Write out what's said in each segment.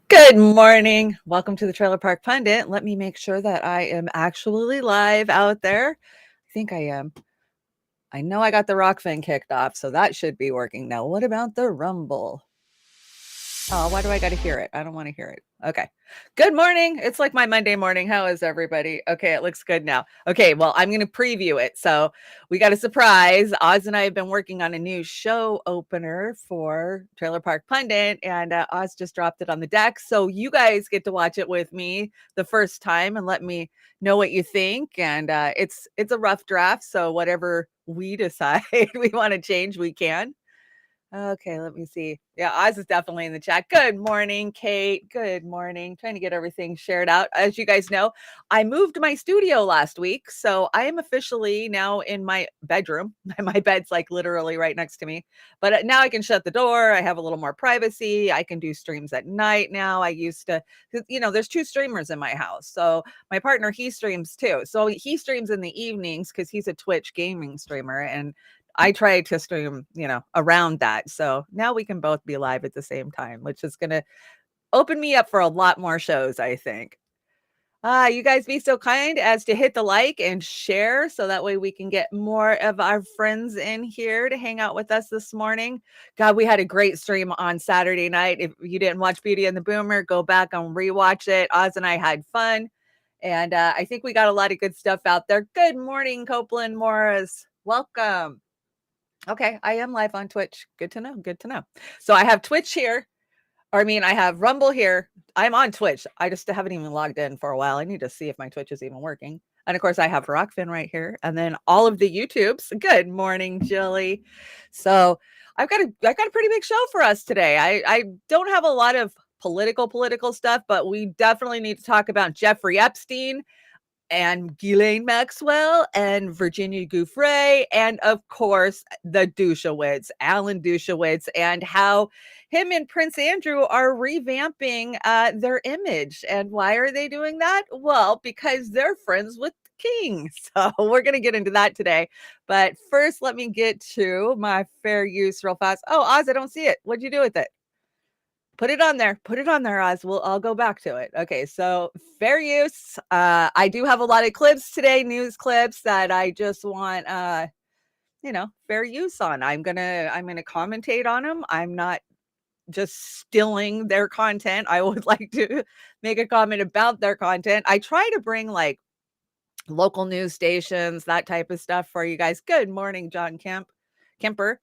Good morning. Welcome to the Trailer Park Pundit. Let me make sure that I am actually live out there. I think I am. I know I got the rock thing kicked off, so that should be working. Now, what about the Rumble? Oh, why do I got to hear it? I don't want to hear it. Okay. Good morning. It's like my Monday morning. How is everybody? Okay, it looks good now. Okay, well, I'm going to preview it. So we got a surprise. Oz and I have been working on a new show opener for Trailer Park Pundit, and Oz just dropped it on the deck. So you guys get to watch it with me the first time and let me know what you think. And it's a rough draft, so whatever we decide we want to change, we can. Okay, let me see. Yeah, Oz is definitely in the chat. Good morning, Kate. Good morning. Trying to get everything shared out. As you guys know, I moved my studio last week, so I am officially now in my bedroom. My bed's like literally right next to me. But now I can shut the door. I have a little more privacy. I can do streams at night now. I used to, there's two streamers in my house. So my partner, he streams too. So he streams in the evenings because he's a Twitch gaming streamer, and I try to stream, around that. So now we can both be live at the same time, which is going to open me up for a lot more shows, I think. You guys be so kind as to hit the like and share so that way we can get more of our friends in here to hang out with us this morning. God, we had a great stream on Saturday night. If you didn't watch Beauty and the Boomer, go back and rewatch it. Oz and I had fun. And I think we got a lot of good stuff out there. Good morning, Copeland Morris. Welcome. Okay, I am live on Twitch. Good to know. Good to know. So I have Twitch here. I have Rumble here. I'm on Twitch. I just haven't even logged in for a while. I need to see if my Twitch is even working. And of course, I have Rockfin right here, and then all of the YouTubes. Good morning, Jilly. So I got a pretty big show for us today. I don't have a lot of political stuff, but we definitely need to talk about Jeffrey Epstein and Ghislaine Maxwell and Virginia Gouffre, and of course the Dushowitz, Alan Dushowitz, and how him and Prince Andrew are revamping their image. And why are they doing that? Well, because they're friends with the king. So we're going to get into that today. But first, let me get to my fair use real fast. Oh, Oz, I don't see it. What'd you do with it? Put it on there. Put it on there, Oz. I'll go back to it. Okay, so fair use. I do have a lot of clips today, news clips that I just want fair use on. I'm gonna commentate on them. I'm not just stealing their content. I would like to make a comment about their content. I try to bring like local news stations, that type of stuff for you guys. Good morning, John Kemper.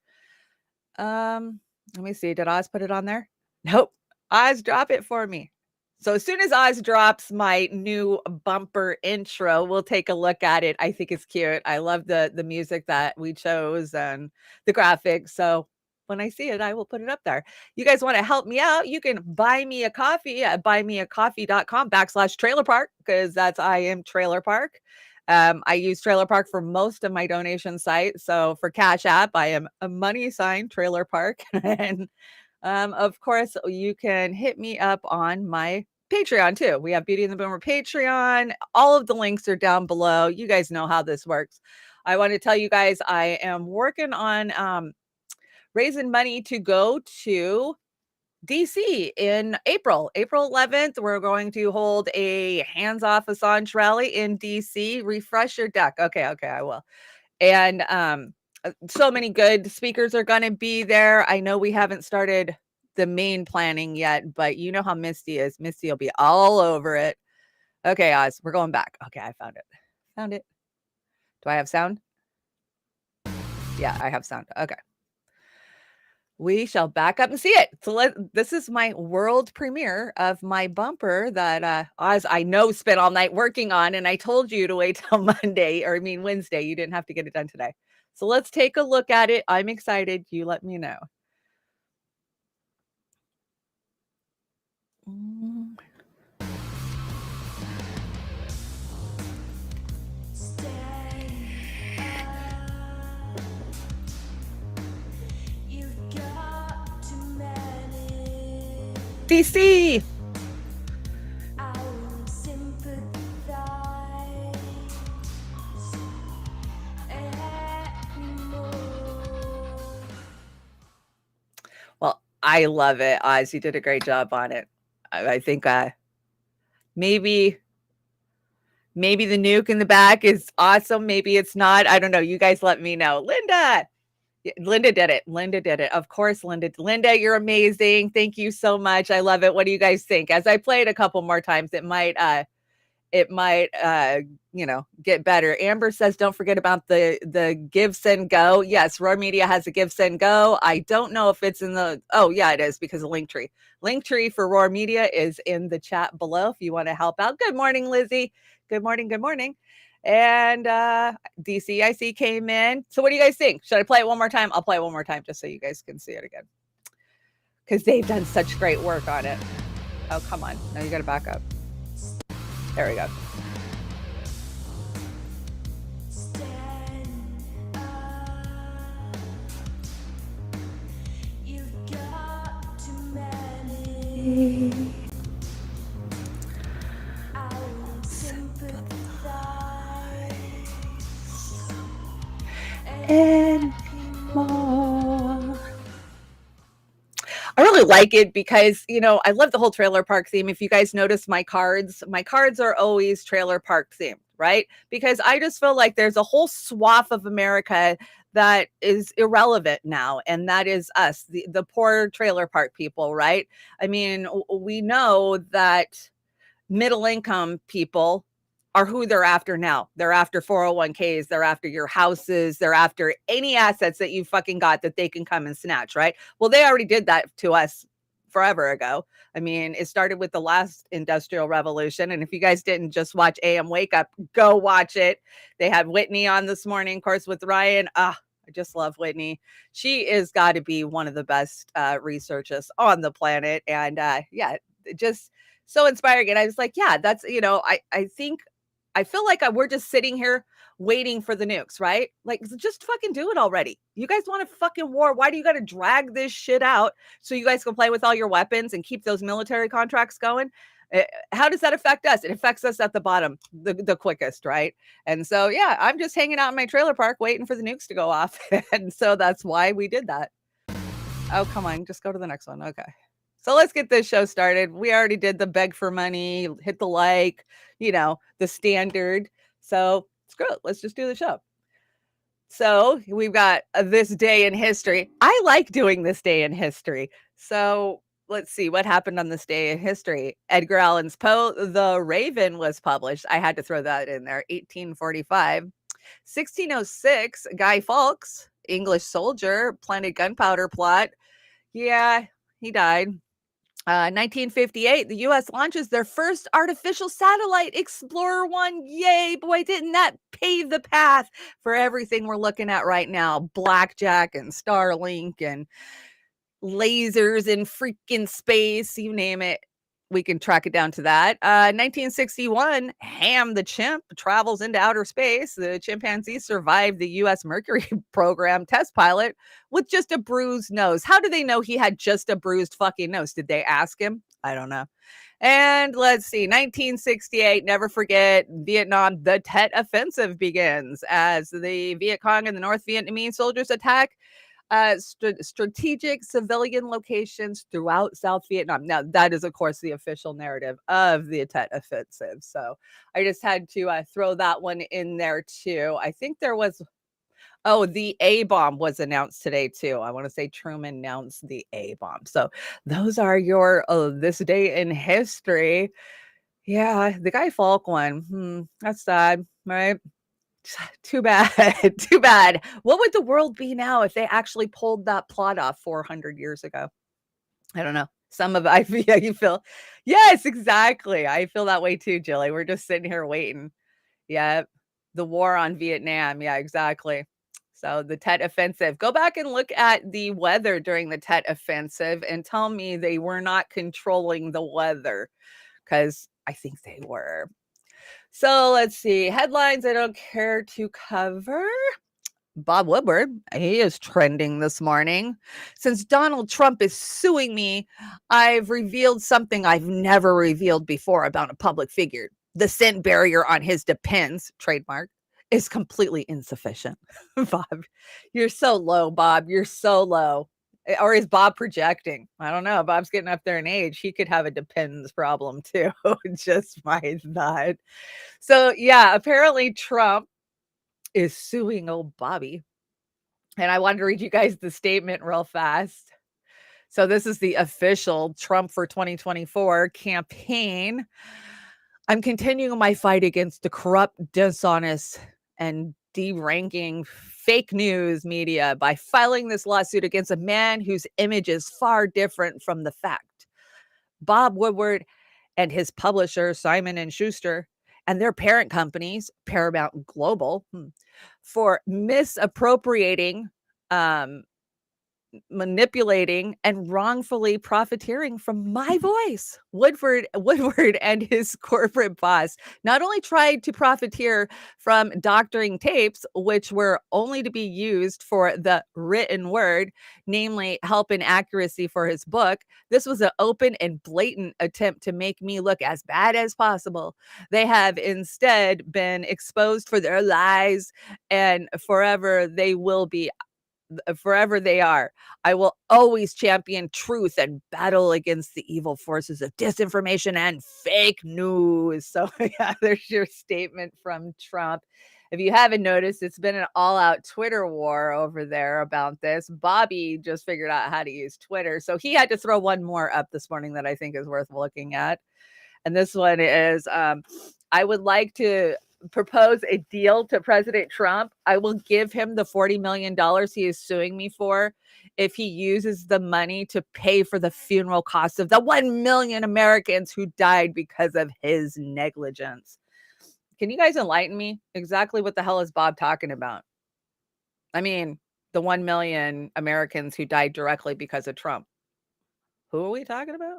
Let me see. Did Oz put it on there? Nope. Oz, drop it for me. So as soon as Oz drops my new bumper intro, we'll take a look at it. I think it's cute. I love the music that we chose and the graphics. So when I see it, I will put it up there. You guys want to help me out? You can buy me a coffee at buymeacoffee.com/trailerpark, because that's I am Trailer Park. I use Trailer Park for most of my donation site. So for Cash App, I am a money sign Trailer Park. And of course, you can hit me up on my Patreon too. We have Beauty and the Boomer Patreon. All of the links are down below. You guys know how this works. I want to tell you guys I am working on raising money to go to DC in April 11th. We're going to hold a hands off Assange rally in DC. Refresh your deck. Okay, I will. And so many good speakers are going to be there. I know we haven't started the main planning yet, but you know how Misty is. Misty will be all over it. Okay, Oz, we're going back. Okay, I found it. Do I have sound? Yeah, I have sound. Okay. We shall back up and see it. So this is my world premiere of my bumper that Oz, I know, spent all night working on, and I told you to wait till Wednesday. You didn't have to get it done today. So let's take a look at it. I'm excited. You let me know. DC. Well, I love it, Oz. You did a great job on it. I think maybe the nuke in the back is awesome. Maybe it's not. I don't know. You guys let me know. Linda. Linda did it. Linda did it. Of course, Linda. Linda, you're amazing. Thank you so much. I love it. What do you guys think? As I play it a couple more times, it might get better. Amber says, don't forget about the give, send, go. Yes, Roar Media has a give, send, go. I don't know if it's in it is because of Linktree. Linktree for Roar Media is in the chat below if you want to help out. Good morning, Lizzie. Good morning. Good morning. And DCIC came in. So what do you guys think? Should I play it one more time? I'll play it one more time just so you guys can see it again. Because they've done such great work on it. Oh, come on. Now you got to back up. There we go. Anymore. I really like it because, I love the whole trailer park theme. If you guys notice my cards are always trailer park themed, right? Because I just feel like there's a whole swath of America that is irrelevant now. And that is us, the poor trailer park people, right? I mean, we know that middle income people are who they're after now. They're after 401ks. They're after your houses. They're after any assets that you fucking got that they can come and snatch, right? Well, they already did that to us forever ago. I mean, it started with the last industrial revolution. And if you guys didn't just watch AM Wake Up, go watch it. They had Whitney on this morning, of course, with Ryan. I just love Whitney. She is got to be one of the best researchers on the planet. And just so inspiring. And I was like, yeah, that's, I feel like we're just sitting here waiting for the nukes, right? Like, just fucking do it already. You guys want a fucking war? Why do you got to drag this shit out so you guys can play with all your weapons and keep those military contracts going? How does that affect us? It affects us at the bottom, the quickest, right? And so, yeah, I'm just hanging out in my trailer park waiting for the nukes to go off. And so that's why we did that. Oh, come on. Just go to the next one. Okay. So let's get this show started. We already did the beg for money, hit the like, the standard. So screw it. Let's just do the show. So we've got this day in history. I like doing this day in history. So let's see what happened on this day in history. Edgar Allan's Poe, The Raven was published. I had to throw that in there. 1845. 1606, Guy Fawkes, English soldier, planted gunpowder plot. Yeah, he died. 1958, the U.S. launches their first artificial satellite, Explorer 1. Yay, boy, didn't that pave the path for everything we're looking at right now? Blackjack and Starlink and lasers in freaking space, you name it. We can track it down to that. 1961, Ham the chimp travels into outer space. The chimpanzee survived the U.S. Mercury program test pilot with just a bruised nose. How do they know he had just a bruised fucking nose? Did they ask him? I don't know. And let's see, 1968, never forget, Vietnam, the Tet Offensive begins as the Viet Cong and the North Vietnamese soldiers attack strategic civilian locations throughout South Vietnam. Now, that is, of course, the official narrative of the Tet Offensive. So I just had to throw that one in there, too. I think there was... Oh, the A-bomb was announced today, too. I want to say Truman announced the A-bomb. So those are your this day in history. Yeah, the Guy Fawkes one. That's sad, right? Too bad. Too bad. What would the world be now if they actually pulled that plot off 400 years ago? I don't know. Some of it, you feel. Yes, exactly. I feel that way too, Jilly. We're just sitting here waiting. Yeah. The war on Vietnam. Yeah, exactly. So the Tet Offensive. Go back and look at the weather during the Tet Offensive and tell me they were not controlling the weather, because I think they were. So let's see. Headlines I don't care to cover. Bob Woodward, he is trending this morning. Since Donald Trump is suing me, I've revealed something I've never revealed before about a public figure. The scent barrier on his Depends trademark is completely insufficient. Bob, you're so low, Bob. You're so low. Or is Bob projecting? I don't know. Bob's getting up there in age. He could have a depends problem too. Just my thought. So yeah, apparently Trump is suing old Bobby. And I wanted to read you guys the statement real fast. So this is the official Trump for 2024 campaign. I'm continuing my fight against the corrupt, dishonest, and deranking fake news media by filing this lawsuit against a man whose image is far different from the fact. Bob Woodward and his publisher, Simon and Schuster, and their parent companies, Paramount Global, for misappropriating um, manipulating and wrongfully profiteering from my voice. Woodward and his corporate boss not only tried to profiteer from doctoring tapes, which were only to be used for the written word, namely help in accuracy for his book. This was an open and blatant attempt to make me look as bad as possible. They have instead been exposed for their lies, and forever they are. I will always champion truth and battle against the evil forces of disinformation and fake news. So, yeah, there's your statement from Trump. If you haven't noticed, it's been an all out Twitter war over there about this. Bobby just figured out how to use Twitter. So he had to throw one more up this morning that I think is worth looking at. And this one is I would like to propose a deal to President Trump. I will give him the $40 million he is suing me for if he uses the money to pay for the funeral costs of the 1 million Americans who died because of his negligence. Can you guys enlighten me? Exactly what the hell is Bob talking about? I mean, the 1 million Americans who died directly because of Trump. Who are we talking about?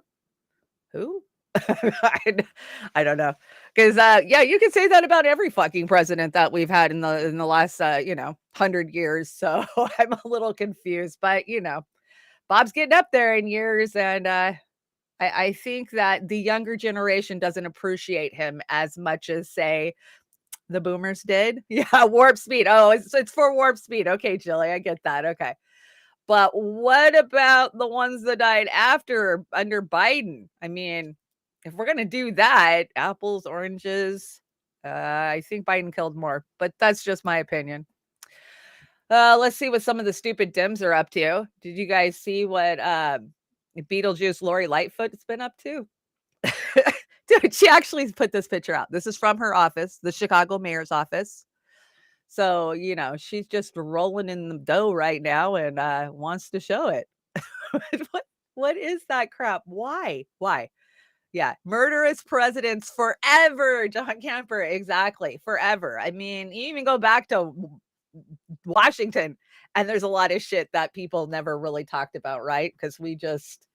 Who? I don't know. Because yeah, you can say that about every fucking president that we've had in the last 100 years. So I'm a little confused, but Bob's getting up there in years, and I think that the younger generation doesn't appreciate him as much as, say, the boomers did. Yeah, warp speed. Oh, it's for warp speed. Okay, Jilly, I get that. Okay. But what about the ones that died under Biden? I mean, if we're gonna do that, apples, oranges, I think Biden killed more, but that's just my opinion. Let's see what some of the stupid Dems are up to. Did you guys see what Beetlejuice Lori Lightfoot's been up to? Dude, she actually put this picture out. This is from her office, the Chicago mayor's office. So, she's just rolling in the dough right now and wants to show it. what is that crap? Why? Why? Yeah, murderous presidents forever, John Kemper. Exactly, forever. I mean, you even go back to Washington, and there's a lot of shit that people never really talked about, right? Because we just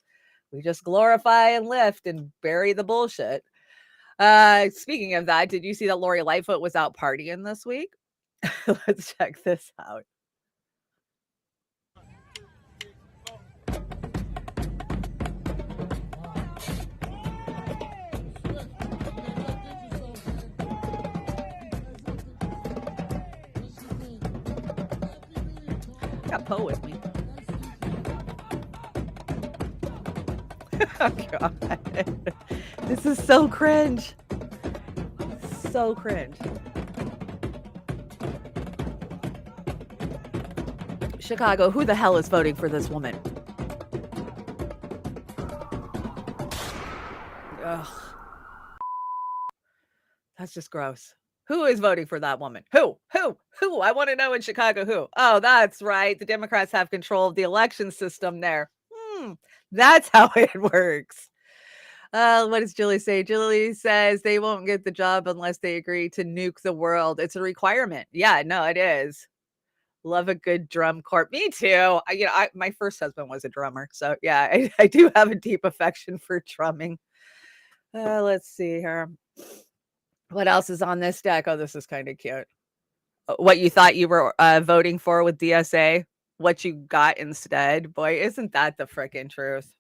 glorify and lift and bury the bullshit. Speaking of that, did you see that Lori Lightfoot was out partying this week? Let's check this out. Got Poe with me. Oh, God. This is so cringe. So cringe. Chicago, who the hell is voting for this woman? Ugh. That's just gross. Who is voting for that woman? Who? I want to know in Chicago who. Oh, that's right. The Democrats have control of the election system there. That's how it works. What does Julie say? Julie says they won't get the job unless they agree to nuke the world. It's a requirement. Yeah, no, it is. Love a good drum corps. Me too. My first husband was a drummer. So yeah, I do have a deep affection for drumming. Let's see here. What else is on this deck? Oh, this is kind of cute. What you thought you were voting for with DSA, what you got instead. Boy, isn't that the frickin' truth?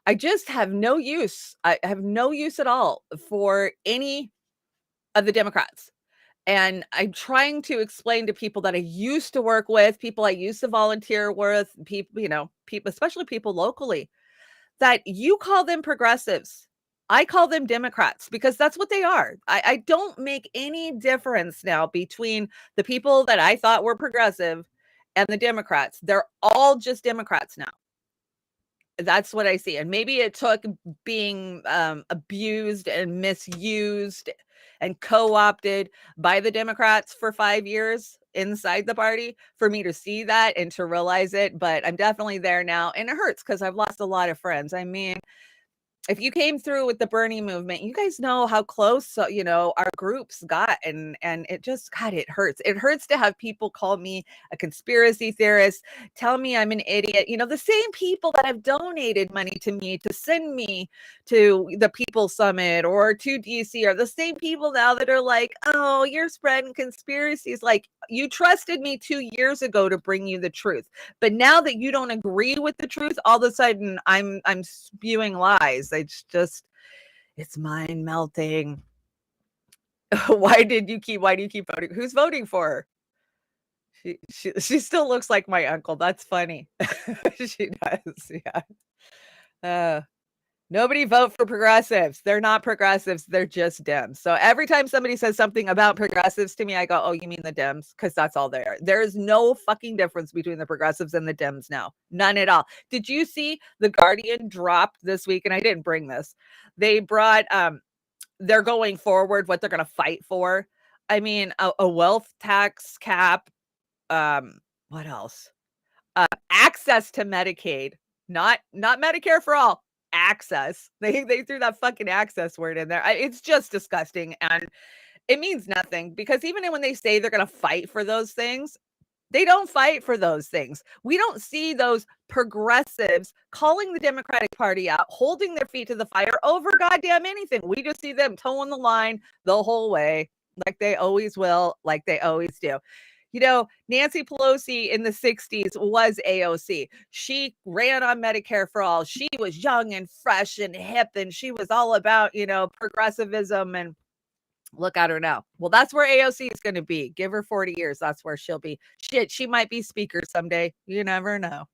I just have no use. I have no use at all for any of the Democrats. And I'm trying to explain to people that I used to work with, people I used to volunteer with, people, people, especially people locally, that you call them progressives. I call them Democrats because that's what they are. I don't make any difference now between the people that I thought were progressive and the Democrats. They're all just Democrats now. That's what I see. And maybe it took being abused and misused and co-opted by the Democrats for 5 years inside the party for me to see that and to realize it. But I'm definitely there now. And it hurts because I've lost a lot of friends. I mean, if you came through with the Bernie movement, you guys know how close, our groups got, and it just, God, it hurts. It hurts to have people call me a conspiracy theorist, tell me I'm an idiot. The same people that have donated money to me to send me to the People's Summit or to DC are the same people now that are like, oh, you're spreading conspiracies. Like, you trusted me 2 years ago to bring you the truth. But now that you don't agree with the truth, all of a sudden I'm spewing lies. It's mind melting. Why do you keep voting? Who's voting for her? She still looks like my uncle. That's funny. She does. Yeah. Nobody vote for progressives. They're not progressives. They're just Dems. So every time somebody says something about progressives to me, I go, oh, you mean the Dems? Because that's all they are. There is no fucking difference between the progressives and the Dems now. None at all. Did you see The Guardian dropped this week? And I didn't bring this. They brought, they're going forward, what they're going to fight for. I mean, a wealth tax cap. What else? Access to Medicaid, not Medicare for all. Access. They threw that fucking access word in there. It's just disgusting, and it means nothing because even when they say they're going to fight for those things, they don't fight for those things. We don't see those progressives calling the Democratic Party out, holding their feet to the fire over goddamn anything. We just see them toeing the line the whole way, like they always will, like they always do. Nancy Pelosi in the 60s was AOC. She ran on Medicare for all. She was young and fresh and hip, and she was all about, progressivism, and look at her now. Well, that's where AOC is going to be. Give her 40 years. That's where she'll be. Shit, she might be speaker someday. You never know.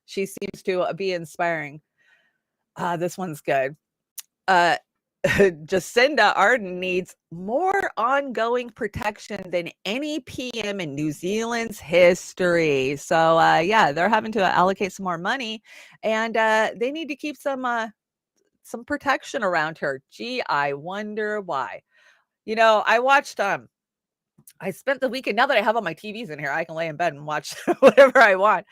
She seems to be inspiring. This one's good. Jacinda Ardern needs more ongoing protection than any PM in New Zealand's history. So, yeah, they're having to allocate some more money, and they need to keep some protection around her. Gee, I wonder why. I watched. I spent the weekend. Now that I have all my TVs in here, I can lay in bed and watch whatever I want.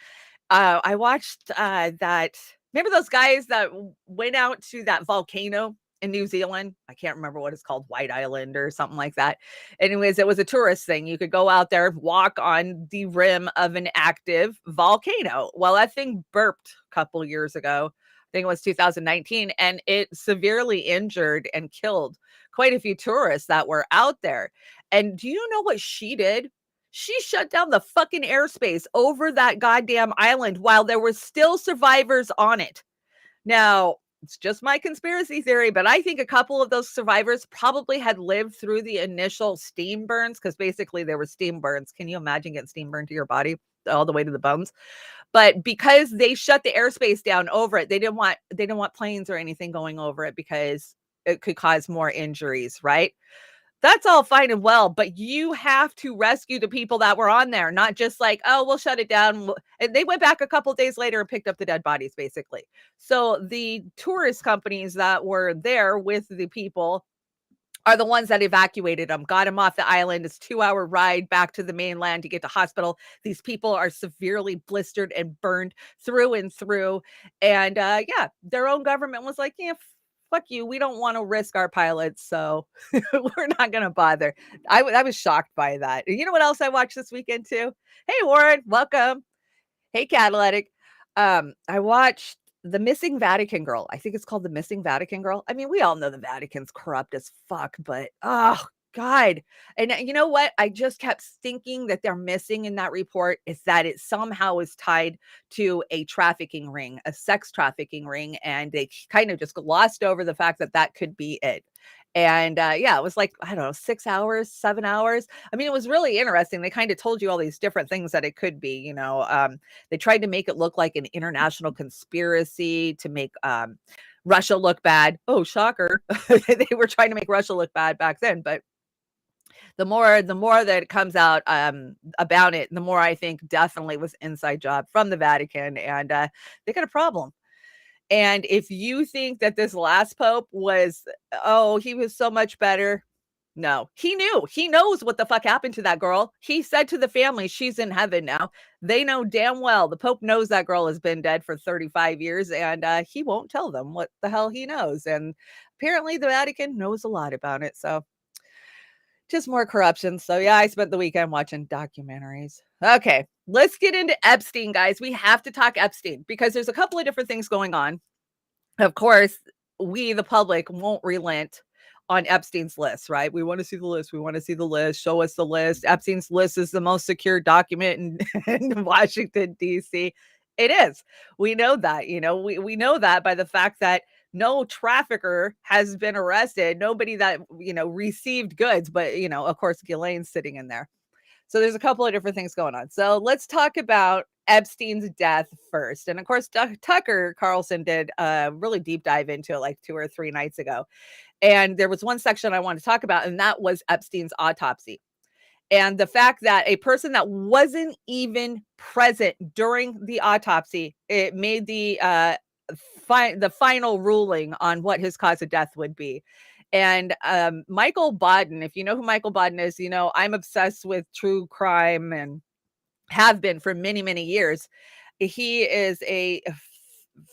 I watched that. Remember those guys that went out to that volcano in New Zealand? I can't remember what it's called, White Island or something like that. Anyways, it was a tourist thing. You could go out there, walk on the rim of an active volcano. Well, that thing burped a couple years ago. I think it was 2019, and it severely injured and killed quite a few tourists that were out there. And do you know what she did? She shut down the fucking airspace over that goddamn island while there were still survivors on it. Now, it's just my conspiracy theory, but I think a couple of those survivors probably had lived through the initial steam burns, because basically there were steam burns. Can you imagine getting steam burned to your body all the way to the bones? But because they shut the airspace down over it, they didn't want planes or anything going over it because it could cause more injuries, right? That's all fine and well, but you have to rescue the people that were on there, not just like, oh, we'll shut it down. And they went back a couple of days later and picked up the dead bodies, basically. So the tourist companies that were there with the people are the ones that evacuated them, got them off the island. It's a 2-hour ride back to the mainland to get to hospital. These people are severely blistered and burned through and through. And yeah, their own government was like, yeah, fuck you. We don't want to risk our pilots, so we're not going to bother. I was shocked by that. You know what else I watched this weekend too? Hey, Warren, welcome. Hey, Catalytic. I watched The Missing Vatican Girl. I think it's called The Missing Vatican Girl. I mean, we all know the Vatican's corrupt as fuck, but oh God. And you know what? I just kept thinking that they're missing in that report is that it somehow is tied to a trafficking ring, a sex trafficking ring. And they kind of just glossed over the fact that that could be it. And yeah, it was like, I don't know, 6 hours, 7 hours. I mean, it was really interesting. They kind of told you all these different things that it could be, you know. They tried to make it look like an international conspiracy to make Russia look bad. Oh, shocker. They were trying to make Russia look bad back then, but the more that it comes out about it, the more I think definitely was inside job from the Vatican, and they got a problem. And if you think that this last pope was, oh, he was so much better. No, he knew. He knows what the fuck happened to that girl. He said to the family, she's in heaven now. They know damn well the pope knows that girl has been dead for 35 years, and he won't tell them what the hell he knows. And apparently the Vatican knows a lot about it. So just more corruption. So yeah, I spent the weekend watching documentaries. Okay, let's get into Epstein, guys. We have to talk Epstein because there's a couple of different things going on. Of course, we, the public, won't relent on Epstein's list, right? We want to see the list. We want to see the list. Show us the list. Epstein's list is the most secure document in Washington, D.C. It is. We know that, you know, we know that by the fact that no trafficker has been arrested. Nobody that, you know, received goods. But, you know, of course, Ghislaine's sitting in there. So there's a couple of different things going on. So let's talk about Epstein's death first. And of course, Tucker Carlson did a really deep dive into it like 2 or 3 nights ago. And there was one section I wanted to talk about, and that was Epstein's autopsy. And the fact that a person that wasn't even present during the autopsy, it made the final ruling on what his cause of death would be. And Michael Baden, if you know who Michael Baden is, you know, I'm obsessed with true crime and have been for many, many years. He is a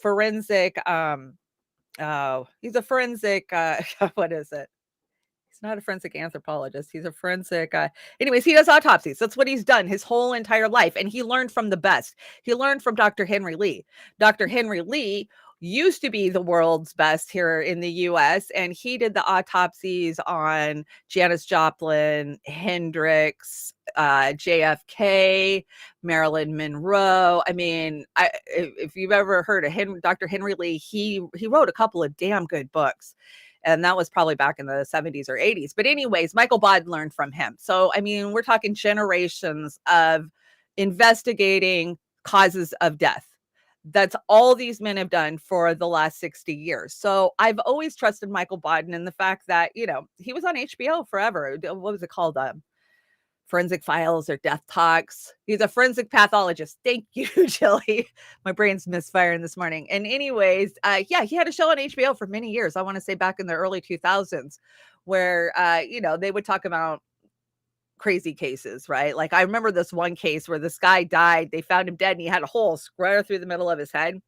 forensic, he's a forensic, what is it? He's not a forensic anthropologist. He's a forensic, anyways, he does autopsies. That's what he's done his whole entire life. And he learned from the best. He learned from Dr. Henry Lee. Dr. Henry Lee used to be the world's best here in the US. And he did the autopsies on Janis Joplin, Hendrix, JFK, Marilyn Monroe. I mean, if you've ever heard of Dr. Henry Lee, he wrote a couple of damn good books. And that was probably back in the 70s or 80s. But anyways, Michael Baden learned from him. So, I mean, we're talking generations of investigating causes of death. That's all these men have done for the last 60 years. So I've always trusted Michael Baden in the fact that, you know, he was on HBO forever. What was it called? Forensic Files or Death Talks. He's a forensic pathologist. Thank you, Jilly. My brain's misfiring this morning. And anyways, yeah, he had a show on HBO for many years. I want to say back in the early 2000s where, you know, they would talk about crazy cases, right? Like I remember this one case where this guy died. They found him dead and he had a hole square through the middle of his head.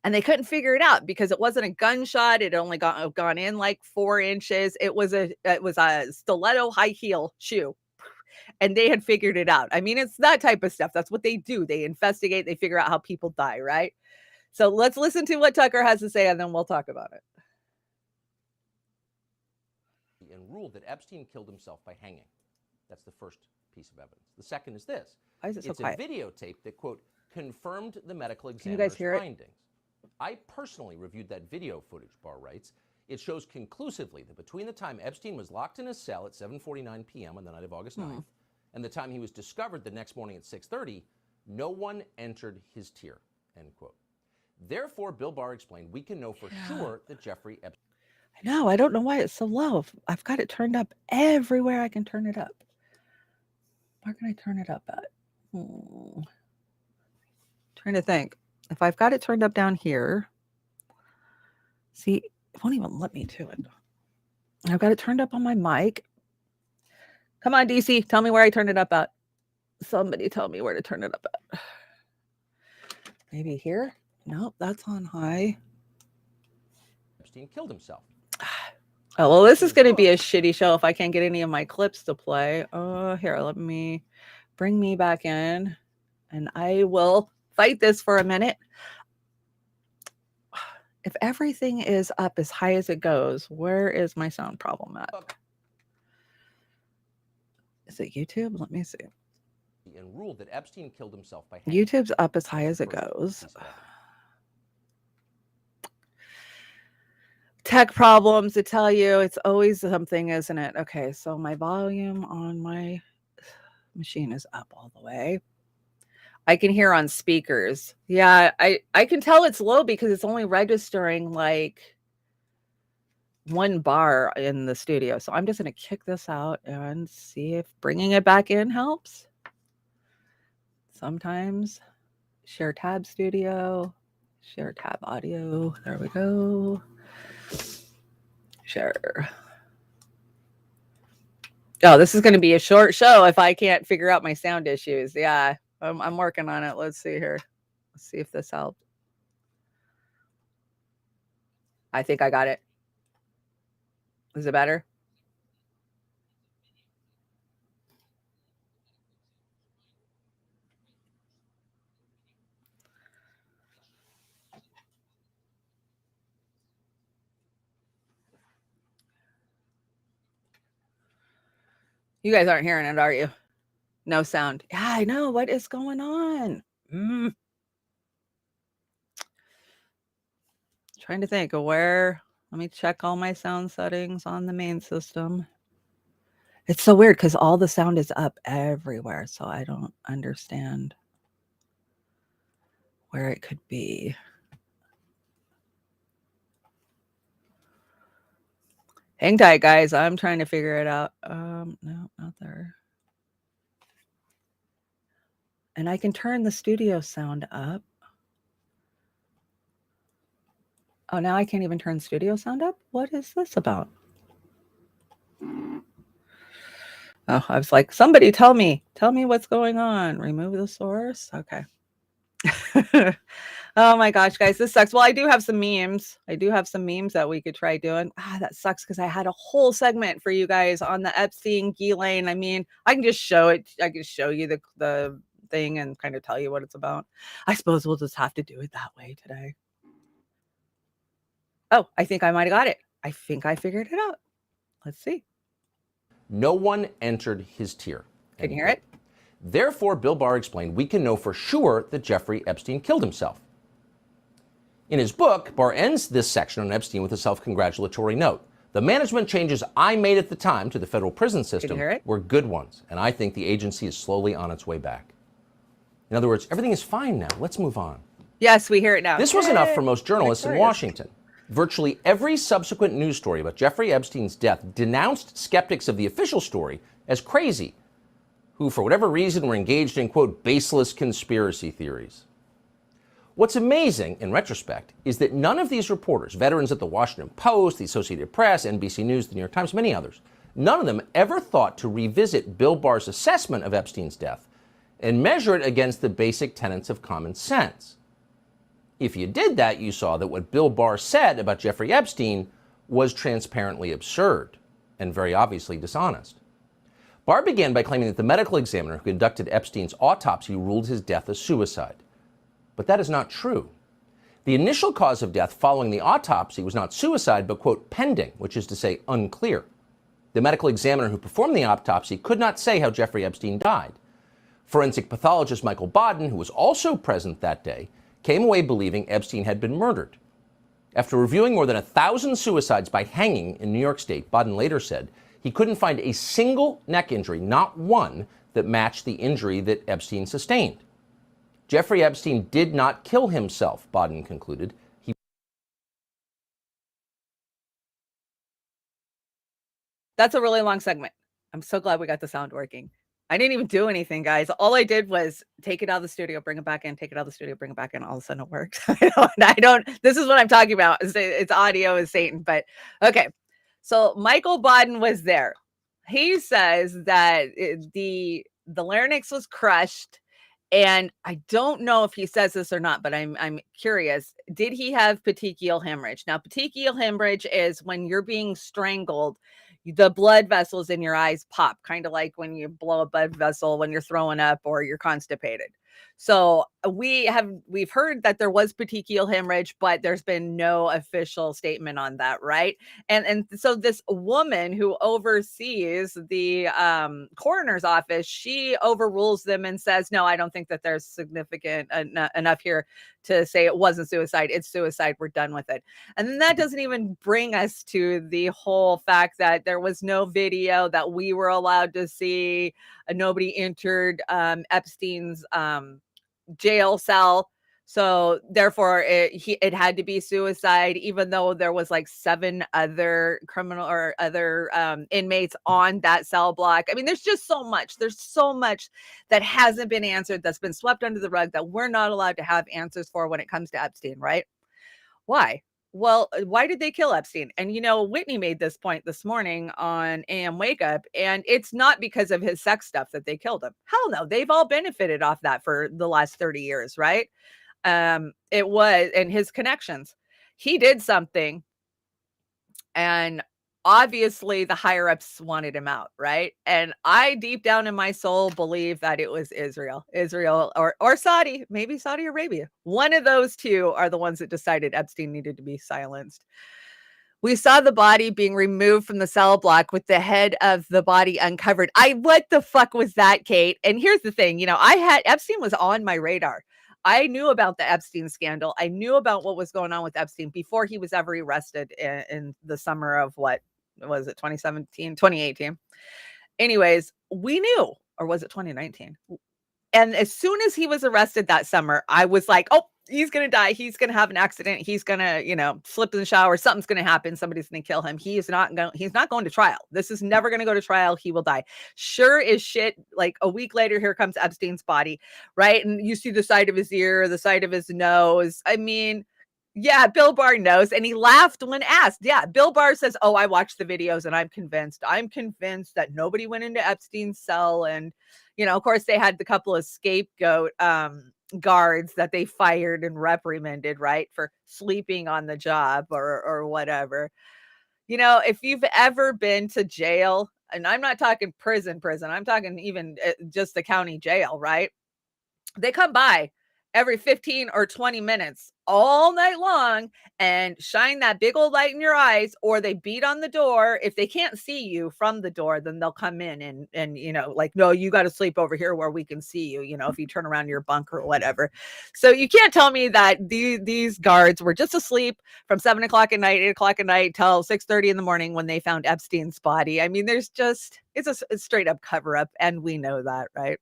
And they couldn't figure it out because it wasn't a gunshot. It only gone in like 4 inches. It was a stiletto high heel shoe. And they had figured it out. I mean, it's that type of stuff. That's what they do. They investigate, they figure out how people die, right? So let's listen to what Tucker has to say, and then we'll talk about it. And ruled that Epstein killed himself by hanging. That's the first piece of evidence. The second is this. Why is it so it's quiet? A videotape that, quote, confirmed the medical examiner's findings. I personally reviewed that video footage, Barr writes. It shows conclusively that between the time Epstein was locked in his cell at 7:49 p.m. on the night of August 9th and the time he was discovered the next morning at 6:30, no one entered his tier, end quote. Therefore, Bill Barr explained, we can know for sure that Jeffrey Epstein... I know. I don't know why it's so low. I've got it turned up everywhere I can turn it up. Where can I turn it up at? Trying to think. If I've got it turned up down here, see, it won't even let me to it. I've got it turned up on my mic. Come on, DC, tell me where I turned it up at. Somebody tell me where to turn it up at. Maybe here? Nope, that's on high. Epstein killed himself. Oh, well, this is going to be a shitty show if I can't get any of my clips to play. Here, let me bring me back in, and I will fight this for a minute. If everything is up as high as it goes, where is my sound problem at? Is it YouTube? Let me see. And ruled that Epstein killed himself by YouTube's up as high as it goes. tech problems to tell you. It's always something, isn't it? Okay, so my volume on my machine is up all the way. I can hear on speakers. Yeah, I can tell it's low because it's only registering like 1 bar in the studio. So I'm just going to kick this out and see if bringing it back in helps. Sometimes share tab studio, share tab audio. There we go. Share. Oh, this is going to be a short show if I can't figure out my sound issues. Yeah, I'm working on it. Let's see here. Let's see if this helped. I think I got it. Is it better? You guys aren't hearing it, are you? No sound. Yeah, I know. What is going on? Trying to think of where. Let me check all my sound settings on the main system. It's so weird because all the sound is up everywhere. So I don't understand where it could be. Hang tight, guys. I'm trying to figure it out. No, not there. And I can turn the studio sound up. Oh, now I can't even turn studio sound up? What is this about? Oh, I was like, somebody tell me what's going on. Remove the source. Okay. Oh my gosh, guys, this sucks. Well, I do have some memes. That we could try doing. That sucks because I had a whole segment for you guys on the Epstein Ghislaine. I mean, I can just show it. I can show you the thing and kind of tell you what it's about. I suppose we'll just have to do it that way today. Oh, I think I might have got it. I think I figured it out. Let's see. No one entered his tier. Can you hear it? Therefore, Bill Barr explained, we can know for sure that Jeffrey Epstein killed himself. In his book, Barr ends this section on Epstein with a self-congratulatory note. The management changes I made at the time to the federal prison system were good ones, and I think the agency is slowly on its way back. In other words, everything is fine now. Let's move on. Yes, we hear it now. This was enough for most journalists in Washington. Virtually every subsequent news story about Jeffrey Epstein's death denounced skeptics of the official story as crazy, who, for whatever reason, were engaged in, quote, baseless conspiracy theories. What's amazing, in retrospect, is that none of these reporters, veterans at the Washington Post, the Associated Press, NBC News, the New York Times, many others, none of them ever thought to revisit Bill Barr's assessment of Epstein's death and measure it against the basic tenets of common sense. If you did that, you saw that what Bill Barr said about Jeffrey Epstein was transparently absurd and very obviously dishonest. Barr began by claiming that the medical examiner who conducted Epstein's autopsy ruled his death a suicide. But that is not true. The initial cause of death following the autopsy was not suicide, but, quote, pending, which is to say unclear. The medical examiner who performed the autopsy could not say how Jeffrey Epstein died. Forensic pathologist Michael Baden, who was also present that day, came away believing Epstein had been murdered. After reviewing more than 1,000 suicides by hanging in New York State, Baden later said he couldn't find a single neck injury, not one, that matched the injury that Epstein sustained. Jeffrey Epstein did not kill himself, Baden concluded. That's a really long segment. I'm so glad we got the sound working. I didn't even do anything, guys. All I did was take it out of the studio, bring it back in, take it out of the studio, bring it back in. All of a sudden it works. I don't, this is what I'm talking about. It's audio is Satan, but okay. So Michael Baden was there. He says that the larynx was crushed. And I don't know if he says this or not, but I'm curious. Did he have petechial hemorrhage? Now, petechial hemorrhage is when you're being strangled, the blood vessels in your eyes pop, kind of like when you blow a blood vessel when you're throwing up or you're constipated. So we've heard that there was petechial hemorrhage, but there's been no official statement on that, right? And so this woman who oversees the coroner's office, she overrules them and says, no, I don't think that there's significant enough here to say it wasn't suicide. It's suicide. We're done with it. And then that doesn't even bring us to the whole fact that there was no video that we were allowed to see. Nobody entered Epstein's jail cell. So therefore it had to be suicide, even though there was like 7 other criminal or other inmates on that cell block. I mean, there's just so much. There's so much that hasn't been answered, that's been swept under the rug, that we're not allowed to have answers for when it comes to Epstein, right? Why? Well, why did they kill Epstein? And, Whitney made this point this morning on AM Wake Up, and it's not because of his sex stuff that they killed him. Hell no. They've all benefited off that for the last 30 years, right? It was, and his connections. He did something, and obviously the higher ups wanted him out, right? And I deep down in my soul believe that it was Israel or Saudi, maybe Saudi Arabia. One of those two are the ones that decided Epstein needed to be silenced. We saw the body being removed from the cell block with the head of the body uncovered. What the fuck was that, Kate? And here's the thing, Epstein was on my radar. I knew about the Epstein scandal. I knew about what was going on with Epstein before he was ever arrested in the summer of what was it, 2017, 2018. Anyways, we knew, or was it 2019? And as soon as he was arrested that summer, I was like, oh, he's going to die. He's going to have an accident. He's going to, slip in the shower. Something's going to happen. Somebody's going to kill him. He's not going to trial. This is never going to go to trial. He will die. Sure as shit. Like a week later, here comes Epstein's body, right? And you see the side of his ear, the side of his nose. I mean, yeah, Bill Barr knows. And he laughed when asked. Yeah, Bill Barr says, oh, I watched the videos and I'm convinced that nobody went into Epstein's cell. And, of course, they had the couple of scapegoat guards that they fired and reprimanded, right, for sleeping on the job or whatever. If you've ever been to jail, and I'm not talking prison, I'm talking even just the county jail, right? They come by every 15 or 20 minutes all night long and shine that big old light in your eyes, or they beat on the door. If they can't see you from the door, then they'll come in and like, no, you got to sleep over here where we can see you, if you turn around your bunk or whatever. So you can't tell me that these guards were just asleep from 7 o'clock at night, 8 o'clock at night till 6:30 in the morning when they found Epstein's body. I mean, it's a straight up cover up, and we know that, right?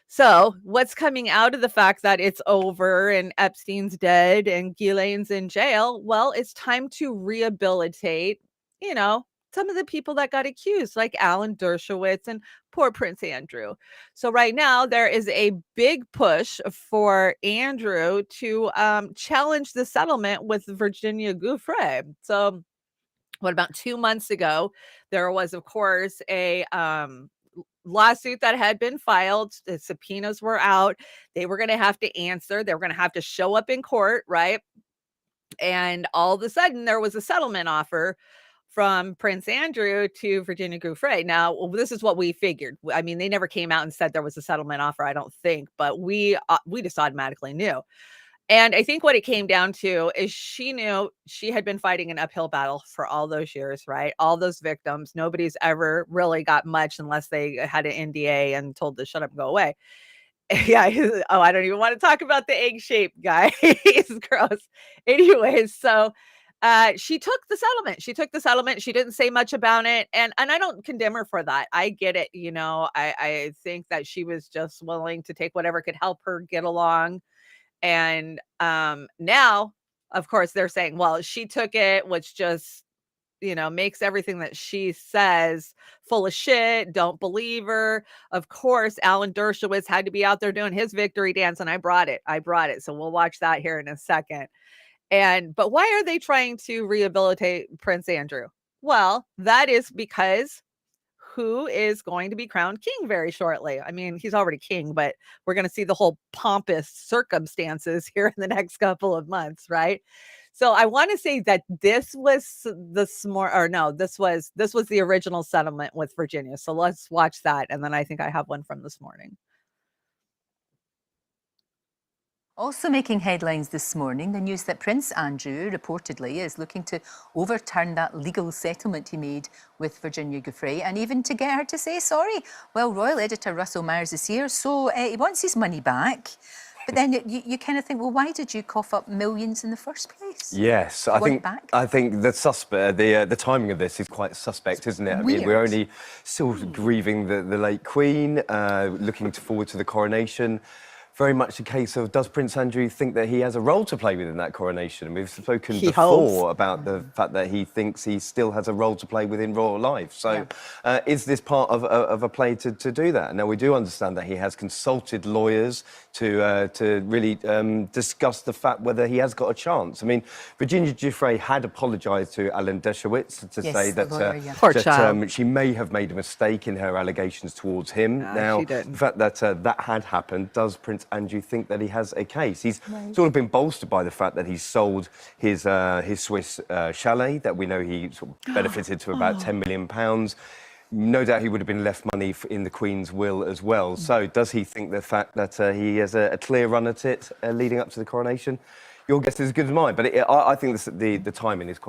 So what's coming out of the fact that it's over and Epstein's dead and Ghislaine's in jail? Well, it's time to rehabilitate, some of the people that got accused, like Alan Dershowitz and poor Prince Andrew. So right now there is a big push for Andrew to challenge the settlement with Virginia Giuffre. So what, about 2 months ago, there was, of course, a lawsuit that had been filed. The subpoenas were out. They were going to have to answer. They were going to have to show up in court, right? And all of a sudden, there was a settlement offer from Prince Andrew to Virginia Giuffre. Now, this is what we figured. I mean, they never came out and said there was a settlement offer, I don't think, but we just automatically knew. And I think what it came down to is she knew she had been fighting an uphill battle for all those years, right? All those victims. Nobody's ever really got much unless they had an NDA and told to shut up and go away. Yeah. Oh, I don't even want to talk about the egg shape guy. He's gross. Anyways, so she took the settlement. She didn't say much about it. And I don't condemn her for that. I get it. I think that she was just willing to take whatever could help her get along. And now, of course, they're saying, well, she took it, which just, makes everything that she says full of shit. Don't believe her. Of course, Alan Dershowitz had to be out there doing his victory dance, and I brought it. So we'll watch that here in a second. But why are they trying to rehabilitate Prince Andrew? Well, that is because who is going to be crowned king very shortly. I mean, he's already king, but we're going to see the whole pompous circumstances here in the next couple of months, right? So I want to say that this was this was the original settlement with Virginia. So let's watch that, and then I think I have one from this morning. Also making headlines this morning, the news that Prince Andrew reportedly is looking to overturn that legal settlement he made with Virginia Giuffre, and even to get her to say sorry. Well, royal editor Russell Myers is here, so he wants his money back. But then you kind of think, well, why did you cough up millions in the first place? Yes, I think the timing of this is quite suspect, isn't it? I mean, we're only still grieving the late Queen, looking forward to the coronation. Very much a case of, does Prince Andrew think that he has a role to play within that coronation? And we've spoken before about the fact that he thinks he still has a role to play within royal life. So is this part of a play to do that? Now, we do understand that he has consulted lawyers to really discuss the fact whether he has got a chance. I mean, Virginia Giuffre had apologised to Alan Dershowitz to say that she may have made a mistake in her allegations towards him. Now, the fact that that had happened, does Prince Andrew think that he has a case? He's sort of been bolstered by the fact that he's sold his Swiss chalet that we know he sort of benefited to about £10 million. No doubt he would have been left money in the Queen's will as well. So does he think the fact that he has a clear run at it leading up to the coronation? Your guess is as good as mine, but I think the timing is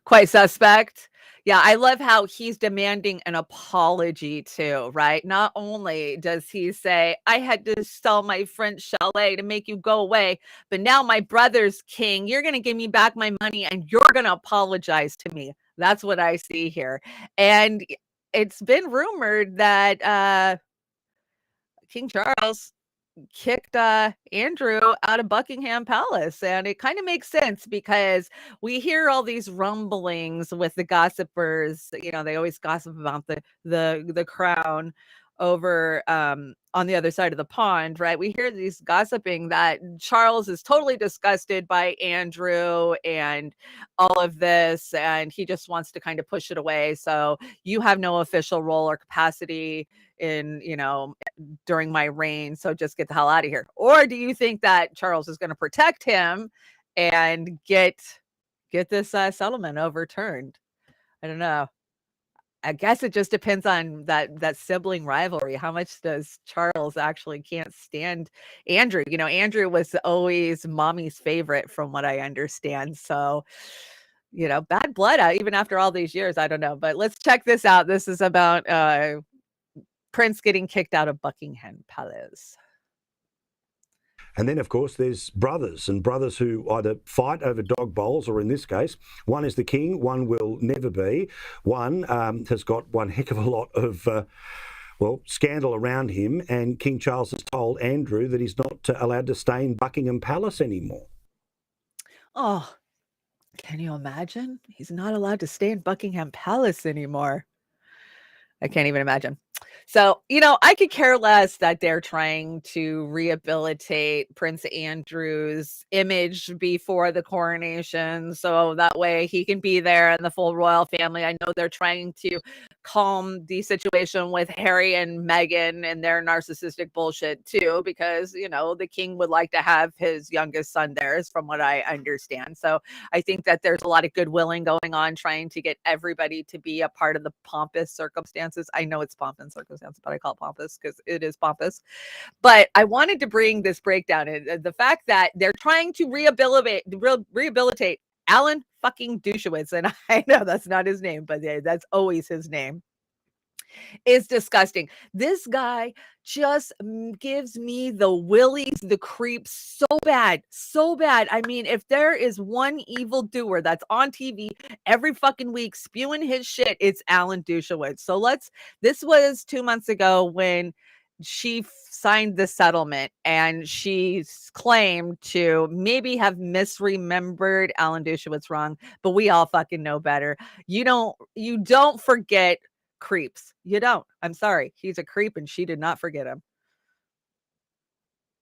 quite suspect. Yeah, I love how he's demanding an apology too, right? Not only does he say, I had to sell my French chalet to make you go away, but now my brother's king, you're going to give me back my money and you're going to apologize to me. That's what I see here. And it's been rumored that King Charles kicked Andrew out of Buckingham Palace, and it kind of makes sense because we hear all these rumblings with the gossipers. You know, they always gossip about the crown over on the other side of the pond, right? We hear these gossiping that Charles is totally disgusted by Andrew and all of this, and he just wants to kind of push it away. So you have no official role or capacity in, you know, during my reign, so just get the hell out of here. Or do you think that Charles is going to protect him and get this settlement overturned? I don't know. I guess it just depends on that sibling rivalry. How much does Charles actually can't stand Andrew? You know, Andrew was always mommy's favorite from what I understand. So, you know, bad blood even after all these years. I don't know. But let's check this out. This is about Prince getting kicked out of Buckingham Palace. And then, of course, there's brothers, and brothers who either fight over dog bowls, or in this case, one is the king, one will never be. One has got one heck of a lot of, scandal around him, and King Charles has told Andrew that he's not allowed to stay in Buckingham Palace anymore. Oh, can you imagine? He's not allowed to stay in Buckingham Palace anymore. I can't even imagine. So, you know, I could care less that they're trying to rehabilitate Prince Andrew's image before the coronation, so that way he can be there and the full royal family. I know they're trying to calm the situation with Harry and Meghan and their narcissistic bullshit too, because, you know, the king would like to have his youngest son there, is from what I understand. So I think that there's a lot of goodwilling going on, trying to get everybody to be a part of the pompous circumstances. I know it's pomp and circumstance, but I call it pompous because it is pompous. But I wanted to bring this breakdown in the fact that they're trying to rehabilitate Alan fucking Dershowitz, and I know that's not his name, but that's always his name, is disgusting. This guy just gives me the willies, the creeps so bad, so bad. I mean, if there is one evildoer that's on TV every fucking week spewing his shit, it's Alan Dershowitz. So this was 2 months ago when she signed the settlement, and she claimed to maybe have misremembered Alan Dershowitz wrong, but we all fucking know better. You don't forget creeps. You don't. I'm sorry. He's a creep, and she did not forget him.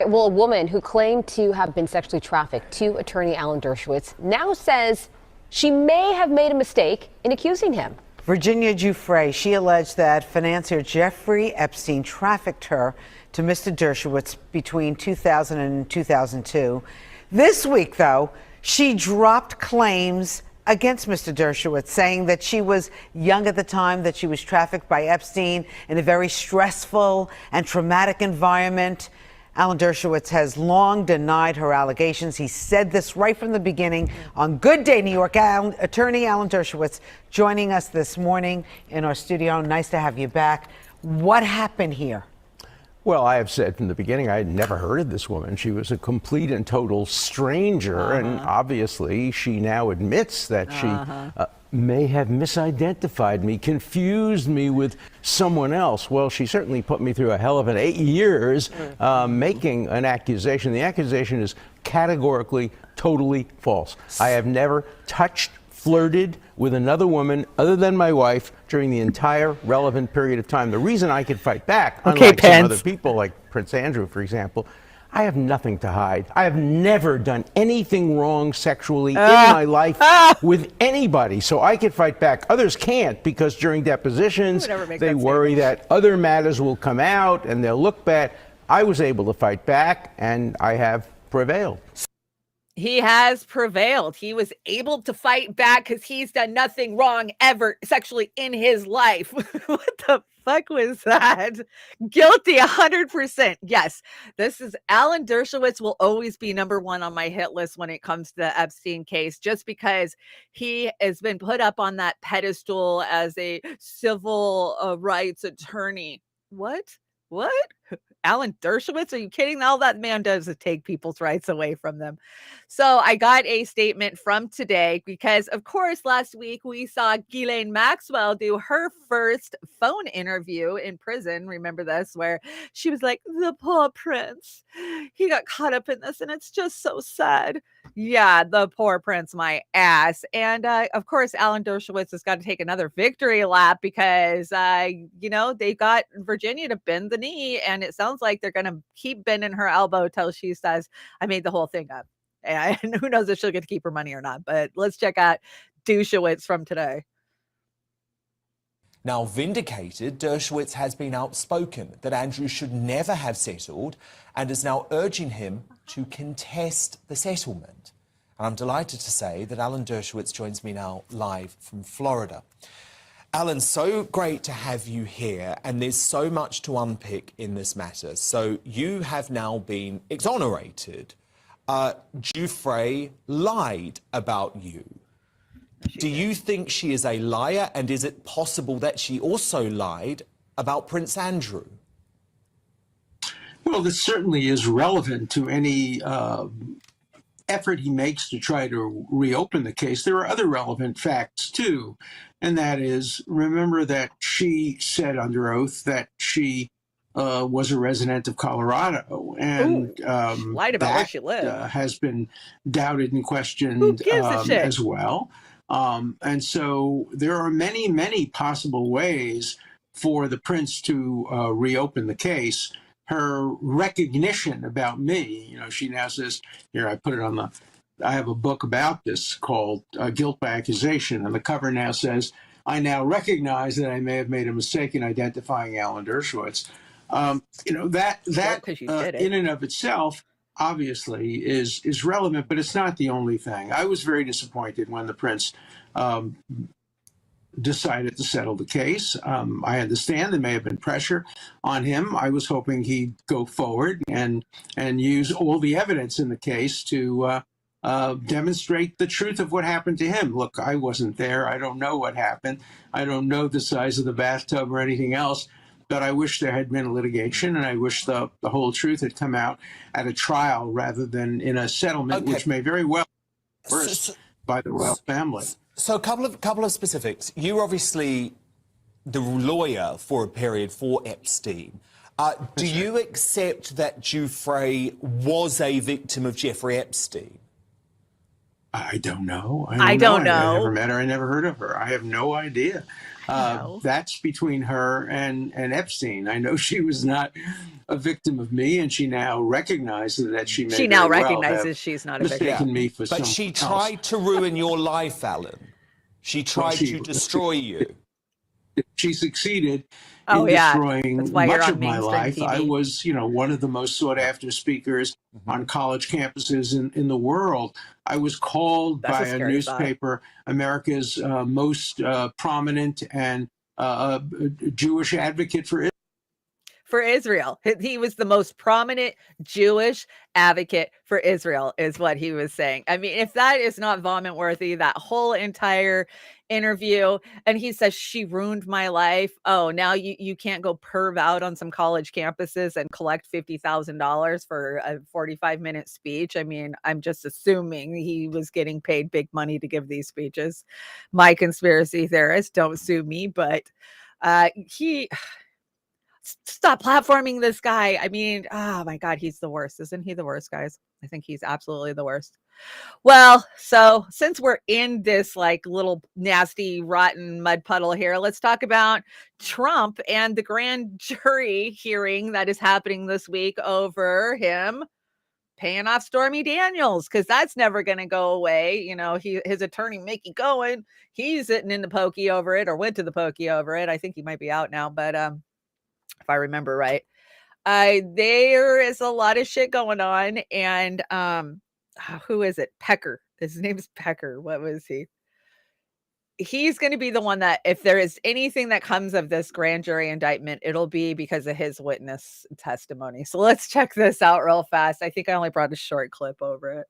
Well, a woman who claimed to have been sexually trafficked to attorney Alan Dershowitz now says she may have made a mistake in accusing him. Virginia Giuffre, she alleged that financier Jeffrey Epstein trafficked her to Mr. Dershowitz between 2000 and 2002. This week, though, she dropped claims against Mr. Dershowitz, saying that she was young at the time that she was trafficked by Epstein in a very stressful and traumatic environment. Alan Dershowitz has long denied her allegations. He said this right from the beginning. On Good Day New York, attorney Alan Dershowitz joining us this morning in our studio. Nice to have you back. What happened here? Well, I have said from the beginning I had never heard of this woman. She was a complete and total stranger, and obviously she now admits that she may have misidentified me, confused me with someone else. Well, she certainly put me through a hell of an 8 years making an accusation. The accusation is categorically, totally false. I have never touched, flirted with another woman other than my wife during the entire relevant period of time. The reason I could fight back, unlike some other people like Prince Andrew, for example, I have nothing to hide. I have never done anything wrong sexually in my life with anybody, so I could fight back. Others can't, because during depositions, they worry that other matters will come out and they'll look bad. I was able to fight back, and I have prevailed. He has prevailed. He was able to fight back because he's done nothing wrong ever sexually in his life. What the fuck was that? Guilty 100%. Yes, this is Alan Dershowitz will always be #1 on my hit list when it comes to the Epstein case, just because he has been put up on that pedestal as a civil rights attorney. What? Alan Dershowitz? Are you kidding? All that man does is take people's rights away from them. So I got a statement from today because, of course, last week we saw Ghislaine Maxwell do her first phone interview in prison. Remember this, where she was like, the poor prince, he got caught up in this and it's just so sad. Yeah, the poor prince, my ass. And of course, Alan Dershowitz has got to take another victory lap because, they got Virginia to bend the knee, and it sounds like they're going to keep bending her elbow till she says, I made the whole thing up. And who knows if she'll get to keep her money or not. But let's check out Dershowitz from today. Now vindicated, Dershowitz has been outspoken that Andrew should never have settled and is now urging him to contest the settlement. And I'm delighted to say that Alan Dershowitz joins me now live from Florida. Alan, so great to have you here, and there's so much to unpick in this matter. So you have now been exonerated. Giuffre lied about you. Do you think she is a liar, and is it possible that she also lied about Prince Andrew? Well, this certainly is relevant to any effort he makes to try to reopen the case. There are other relevant facts, too, and that is, remember that she said under oath that she was a resident of Colorado, and lied about where she lived. Has been doubted and questioned as well. And so there are many, many possible ways for the prince to reopen the case. Her recognition about me, she now says, here, I have a book about this called Guilt by Accusation, and the cover now says, I now recognize that I may have made a mistake in identifying Alan Dershowitz. That in and of itself, obviously, is relevant, but it's not the only thing. I was very disappointed when the prince decided to settle the case. I understand there may have been pressure on him. I was hoping he'd go forward and use all the evidence in the case to demonstrate the truth of what happened to him. Look, I wasn't there. I don't know what happened. I don't know the size of the bathtub or anything else. But I wish there had been a litigation, and I wish the whole truth had come out at a trial rather than in a settlement, which may very well be reversed by the royal family. So a couple of specifics. You're obviously the lawyer for a period for Epstein. Do you accept that Giuffre was a victim of Jeffrey Epstein? I don't know. I don't know. I never met her. I never heard of her. I have no idea. That's between her and Epstein. I know she was not a victim of me, and she now recognizes that she may She now recognizes she's not a victim. Mistaken me for But she tried to ruin your life, Alan. She tried to destroy you. She succeeded in destroying much of my life. TV. I was, one of the most sought-after speakers on college campuses in the world. I was called by a newspaper, America's most prominent and Jewish advocate for for Israel. He was the most prominent Jewish advocate for Israel, is what he was saying. I mean, if that is not vomit worthy, that whole entire interview. And he says, she ruined my life. Oh, now you can't go perv out on some college campuses and collect $50,000 for a 45-minute speech. I mean, I'm just assuming he was getting paid big money to give these speeches. My conspiracy theorist, don't sue me, but stop platforming this guy. I mean, oh my God, he's the worst. Isn't he the worst, guys? I think he's absolutely the worst. Well, so since we're in this like little nasty, rotten mud puddle here, let's talk about Trump and the grand jury hearing that is happening this week over him paying off Stormy Daniels, because that's never going to go away. You know, his attorney, Mickey Cohen, he's sitting in the pokey over it, or went to the pokey over it. I think he might be out now, but if I remember right. There is a lot of shit going on, and who is it? Pecker. His name's Pecker. What was he? He's going to be the one that, if there is anything that comes of this grand jury indictment, it'll be because of his witness testimony. So let's check this out real fast. I think I only brought a short clip over it.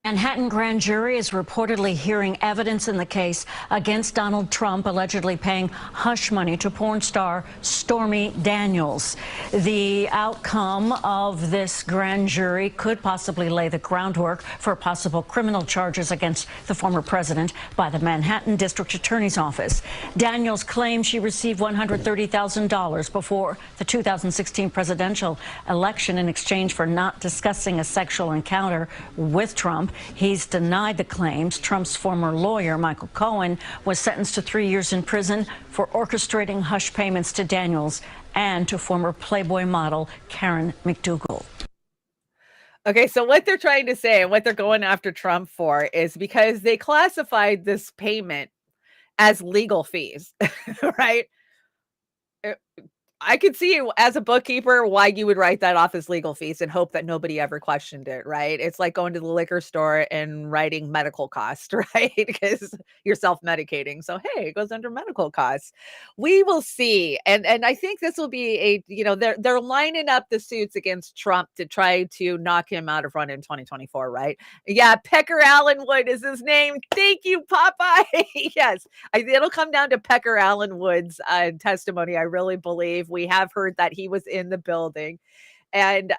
Manhattan grand jury is reportedly hearing evidence in the case against Donald Trump, allegedly paying hush money to porn star Stormy Daniels. The outcome of this grand jury could possibly lay the groundwork for possible criminal charges against the former president by the Manhattan District Attorney's Office. Daniels claims she received $130,000 before the 2016 presidential election in exchange for not discussing a sexual encounter with Trump. He's denied the claims. Trump's former lawyer, Michael Cohen, was sentenced to 3 years in prison for orchestrating hush payments to Daniels and to former Playboy model Karen McDougal. Okay, so what they're trying to say and what they're going after Trump for is because they classified this payment as legal fees, right? I could see as a bookkeeper why you would write that off as legal fees and hope that nobody ever questioned it, right? It's like going to the liquor store and writing medical costs, right? Because you're self-medicating. So, hey, it goes under medical costs. We will see. And I think this will be they're lining up the suits against Trump to try to knock him out of run in 2024, right? Yeah, Pecker Allenwood is his name. Thank you, Popeye. Yes, it'll come down to Pecker Allenwood's testimony, I really believe. We have heard that he was in the building, and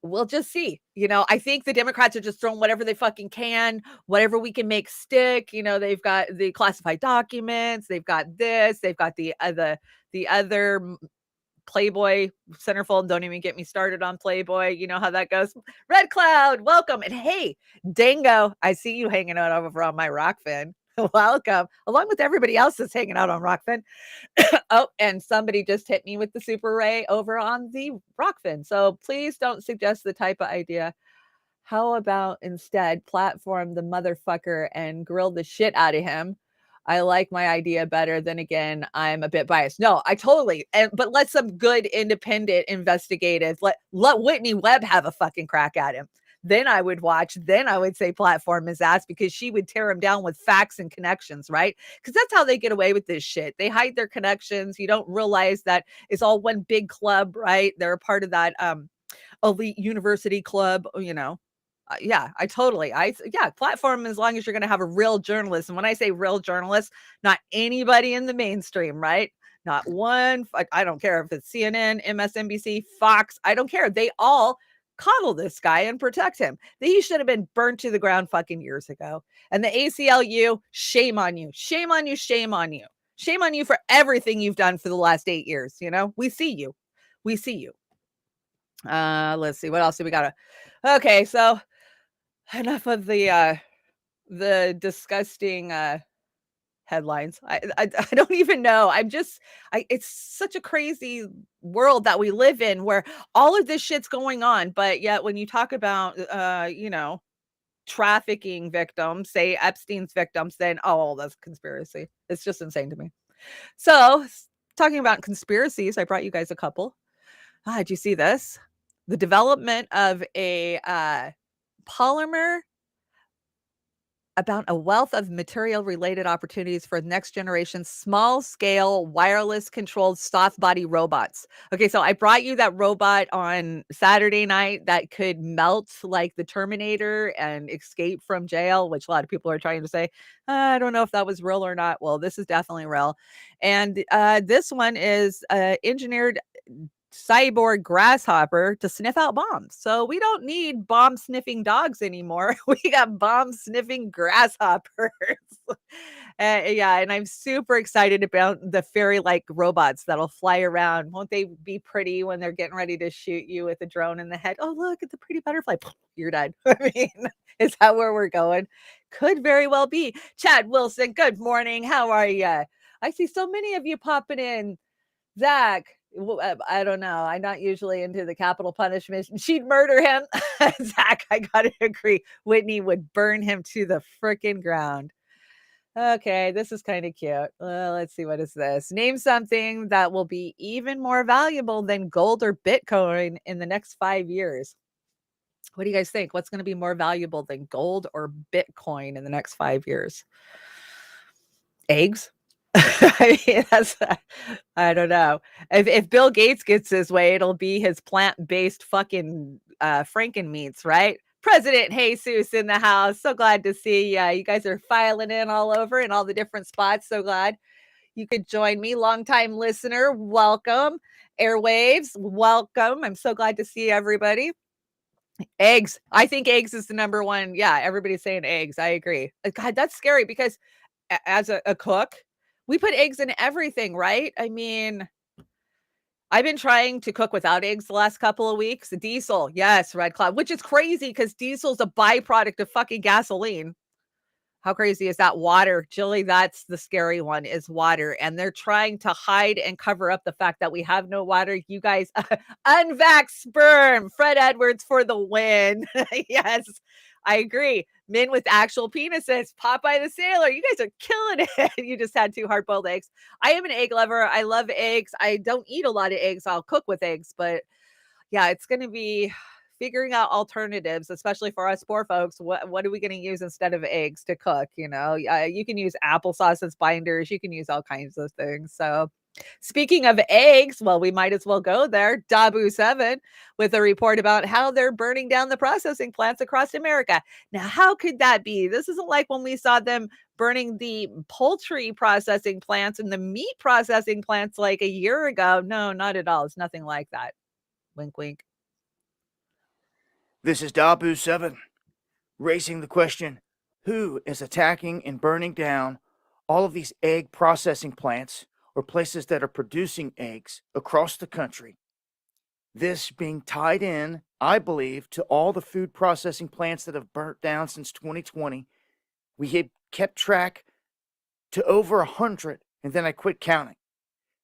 we'll just see. I think the Democrats are just throwing whatever they fucking can, whatever we can make stick. They've got the classified documents, they've got this, they've got the other Playboy centerfold. Don't even get me started on Playboy. You know how that goes. Red Cloud, welcome. And hey, Dango, I see you hanging out over on my Rockfin. Welcome, along with everybody else that's hanging out on Rockfin. Oh, and somebody just hit me with the Super Ray over on the Rockfin. So please don't suggest the type of idea. How about instead platform the motherfucker and grill the shit out of him? I like my idea better. Then again, I'm a bit biased. No, I totally. But let some good independent investigative, let Whitney Webb have a fucking crack at him. Then I would watch. Then I would say platform his ass, because she would tear him down with facts and connections, right? Because that's how they get away with this shit. They hide their connections. You don't realize that it's all one big club, right? They're a part of that elite university club, yeah, platform as long as you're going to have a real journalist. And when I say real journalist, not anybody in the mainstream, right? Not one. I don't care if it's CNN, MSNBC, Fox. I don't care. They all coddle this guy and protect him. He should have been burnt to the ground fucking years ago. And the ACLU, shame on you. Shame on you. Shame on you. Shame on you for everything you've done for the last 8 years. We see you. We see you. Let's see. What else do we got? Okay, so enough of the disgusting headlines. I don't even know. It's such a crazy world that we live in, where all of this shit's going on, but yet when you talk about trafficking victims, say Epstein's victims, then that's conspiracy. It's just insane to me. So, talking about conspiracies, I brought you guys a couple. Did you see this? The development of a polymer about a wealth of material-related opportunities for next generation small-scale wireless controlled soft body robots. Okay, so I brought you that robot on Saturday night that could melt like the Terminator and escape from jail, which a lot of people are trying to say, I don't know if that was real or not. Well, this is definitely real. And this one is engineered cyborg grasshopper to sniff out bombs. So we don't need bomb sniffing dogs anymore. We got bomb sniffing grasshoppers. Yeah, and I'm super excited about the fairy-like robots that'll fly around. Won't they be pretty when they're getting ready to shoot you with a drone in the head? Oh, look at the pretty butterfly. You're dead. I mean, is that where we're going? Could very well be. Chad Wilson, good morning. How are you? I see so many of you popping in. Zach, I don't know. I'm not usually into the capital punishment. She'd murder him. Zach, I gotta agree. Whitney would burn him to the freaking ground. Okay, this is kind of cute. Let's see. What is this? Name something that will be even more valuable than gold or Bitcoin in the next 5 years. What do you guys think? What's going to be more valuable than gold or Bitcoin in the next 5 years? Eggs? I mean, I don't know. If Bill Gates gets his way, it'll be his plant-based fucking Franken meats, right? President Jesus in the house. So glad to see you. You guys are filing in all over in all the different spots. So glad you could join me. Longtime listener, welcome. Airwaves, welcome. I'm so glad to see everybody. Eggs. I think eggs is the number one. Yeah, everybody's saying eggs. I agree. God, that's scary because as a cook, we put eggs in everything, right? I mean, I've been trying to cook without eggs the last couple of weeks. Diesel, yes, Red Cloud, which is crazy because diesel's a byproduct of fucking gasoline. How crazy is that? Water, Jilly, that's the scary one, is water. And they're trying to hide and cover up the fact that we have no water. You guys, unvaxxed sperm, Fred Edwards for the win. Yes, I agree. Men with actual penises, Popeye the Sailor, you guys are killing it. You just had 2 hard-boiled eggs. I am an egg lover. I love eggs. I don't eat a lot of eggs. I'll cook with eggs, but yeah, it's going to be figuring out alternatives, especially for us poor folks. What are we going to use instead of eggs to cook? You know, you can use applesauce as binders. You can use all kinds of things. So speaking of eggs, well, we might as well go there. Dabu 7 with a report about how they're burning down the processing plants across America. Now, how could that be? This isn't like when we saw them burning the poultry processing plants and the meat processing plants like a year ago. No, not at all. It's nothing like that. Wink, wink. This is Dabu 7, raising the question, who is attacking and burning down all of these egg processing plants or places that are producing eggs across the country? This being tied in, I believe, to all the food processing plants that have burnt down since 2020. We had kept track to over 100, and then I quit counting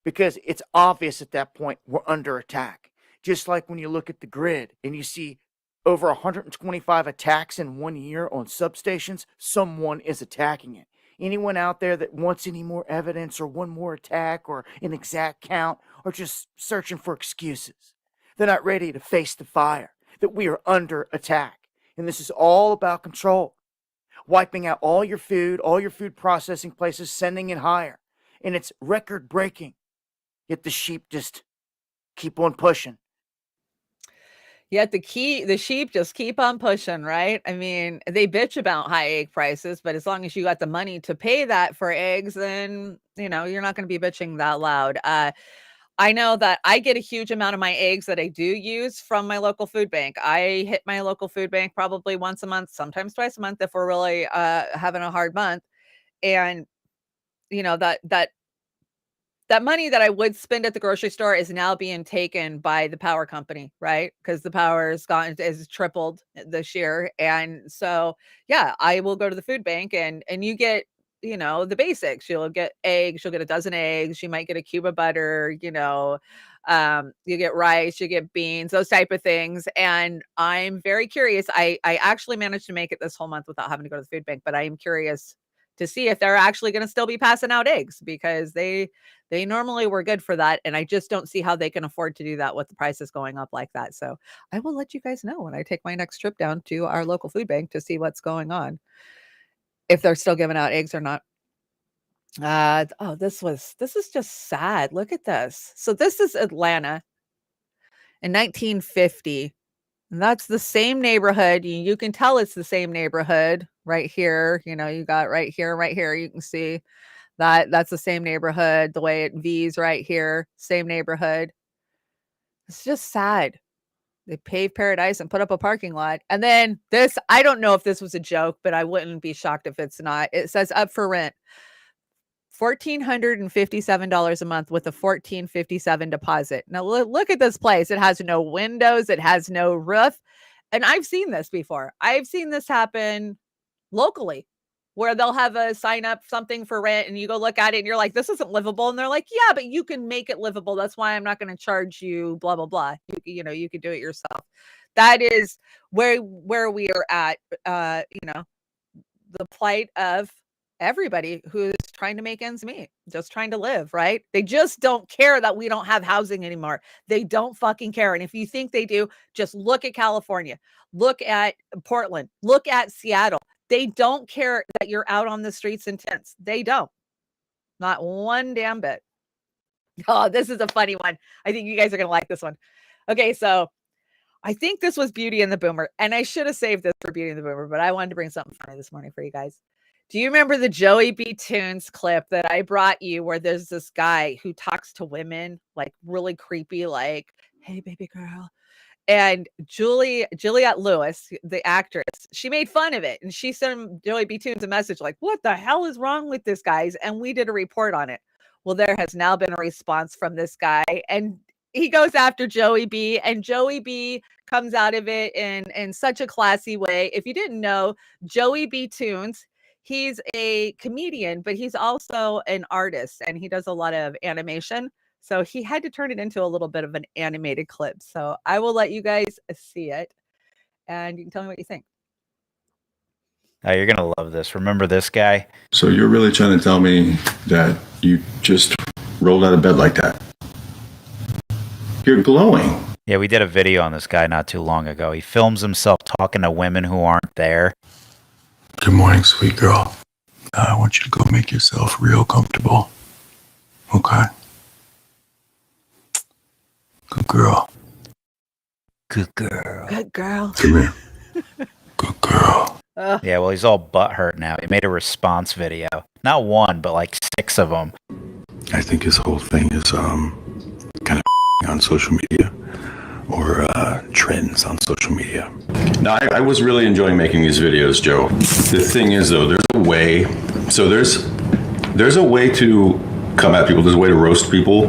because it's obvious at that point we're under attack. Just like when you look at the grid and you see over 125 attacks in 1 year on substations, someone is attacking it. Anyone out there that wants any more evidence or one more attack or an exact count or just searching for excuses, they're not ready to face the fire that we are under attack. And this is all about control. Wiping out all your food processing places, sending it higher. And it's record breaking. Yet the sheep just keep on pushing. Yet the sheep just keep on pushing, right? I mean, they bitch about high egg prices, but as long as you got the money to pay that for eggs, then, you know, you're not going to be bitching that loud. I know that I get a huge amount of my eggs that I do use from my local food bank. I hit my local food bank probably once a month, sometimes twice a month if we're really having a hard month. And, you know, that money that I would spend at the grocery store is now being taken by the power company, right? Because the power is tripled this year. And so, yeah, I will go to the food bank and you get, you know, the basics. You'll get eggs, you'll get a dozen eggs, you might get a cube of butter, you know, you get rice, you get beans, those type of things. And I'm very curious. I actually managed to make it this whole month without having to go to the food bank, but I am curious to see if they're actually going to still be passing out eggs because they normally were good for that. And I just don't see how they can afford to do that with the prices going up like that. So I will let you guys know when I take my next trip down to our local food bank to see what's going on. if they're still giving out eggs or not. Oh, this is just sad. Look at this. So this is Atlanta in 1950. And that's the same neighborhood. You can tell it's the same neighborhood right here. You know, you got right here. You can see that's the same neighborhood. The way it V's right here, same neighborhood. It's just sad. They paved paradise and put up a parking lot. And then this, I don't know if this was a joke, but I wouldn't be shocked if it's not. It says up for rent. $1,457 a month with a $1,457 deposit. Now look at this place. It has no windows. It has no roof. And I've seen this before. I've seen this happen locally where they'll have a sign up something for rent and you go look at it and you're like, this isn't livable. And they're like, yeah, but you can make it livable. That's why I'm not going to charge you blah, blah, blah. You know, you can do it yourself. That is where we are at, you know, the plight of everybody who's trying to make ends meet, just trying to live, right? They just don't care that we don't have housing anymore. They don't fucking care. And if you think they do, just look at California, look at Portland, look at Seattle. They don't care that you're out on the streets in tents. They don't. Not one damn bit. Oh, this is a funny one. I think you guys are going to like this one. Okay, so I think this was Beauty and the Boomer, and I should have saved this for Beauty and the Boomer, but I wanted to bring something funny this morning for you guys. Do you remember the Joey B. Tunes clip that I brought you where there's this guy who talks to women like really creepy, like, hey, baby girl. And Juliette Lewis, the actress, she made fun of it. And she sent Joey B. Tunes a message like, what the hell is wrong with this, guys? And we did a report on it. Well, there has now been a response from this guy. And he goes after Joey B. And Joey B. comes out of it in such a classy way. If you didn't know, Joey B. Tunes, he's a comedian, but he's also an artist. And he does a lot of animation. So he had to turn it into a little bit of an animated clip. So I will let you guys see it and you can tell me what you think. Oh, you're going to love this. Remember this guy? So you're really trying to tell me that you just rolled out of bed like that? You're glowing. Yeah, we did a video on this guy not too long ago. He films himself talking to women who aren't there. Good morning, sweet girl. I want you to go make yourself real comfortable. Okay? Good girl. Good girl. Good girl. Come here. Good girl. Yeah, well, he's all butthurt now. He made a response video. Not one, but like 6 of them. I think his whole thing is kind of on social media or trends on social media. No, I was really enjoying making these videos, Joe. The thing is, though, there's a way. So there's a way to come at people. There's a way to roast people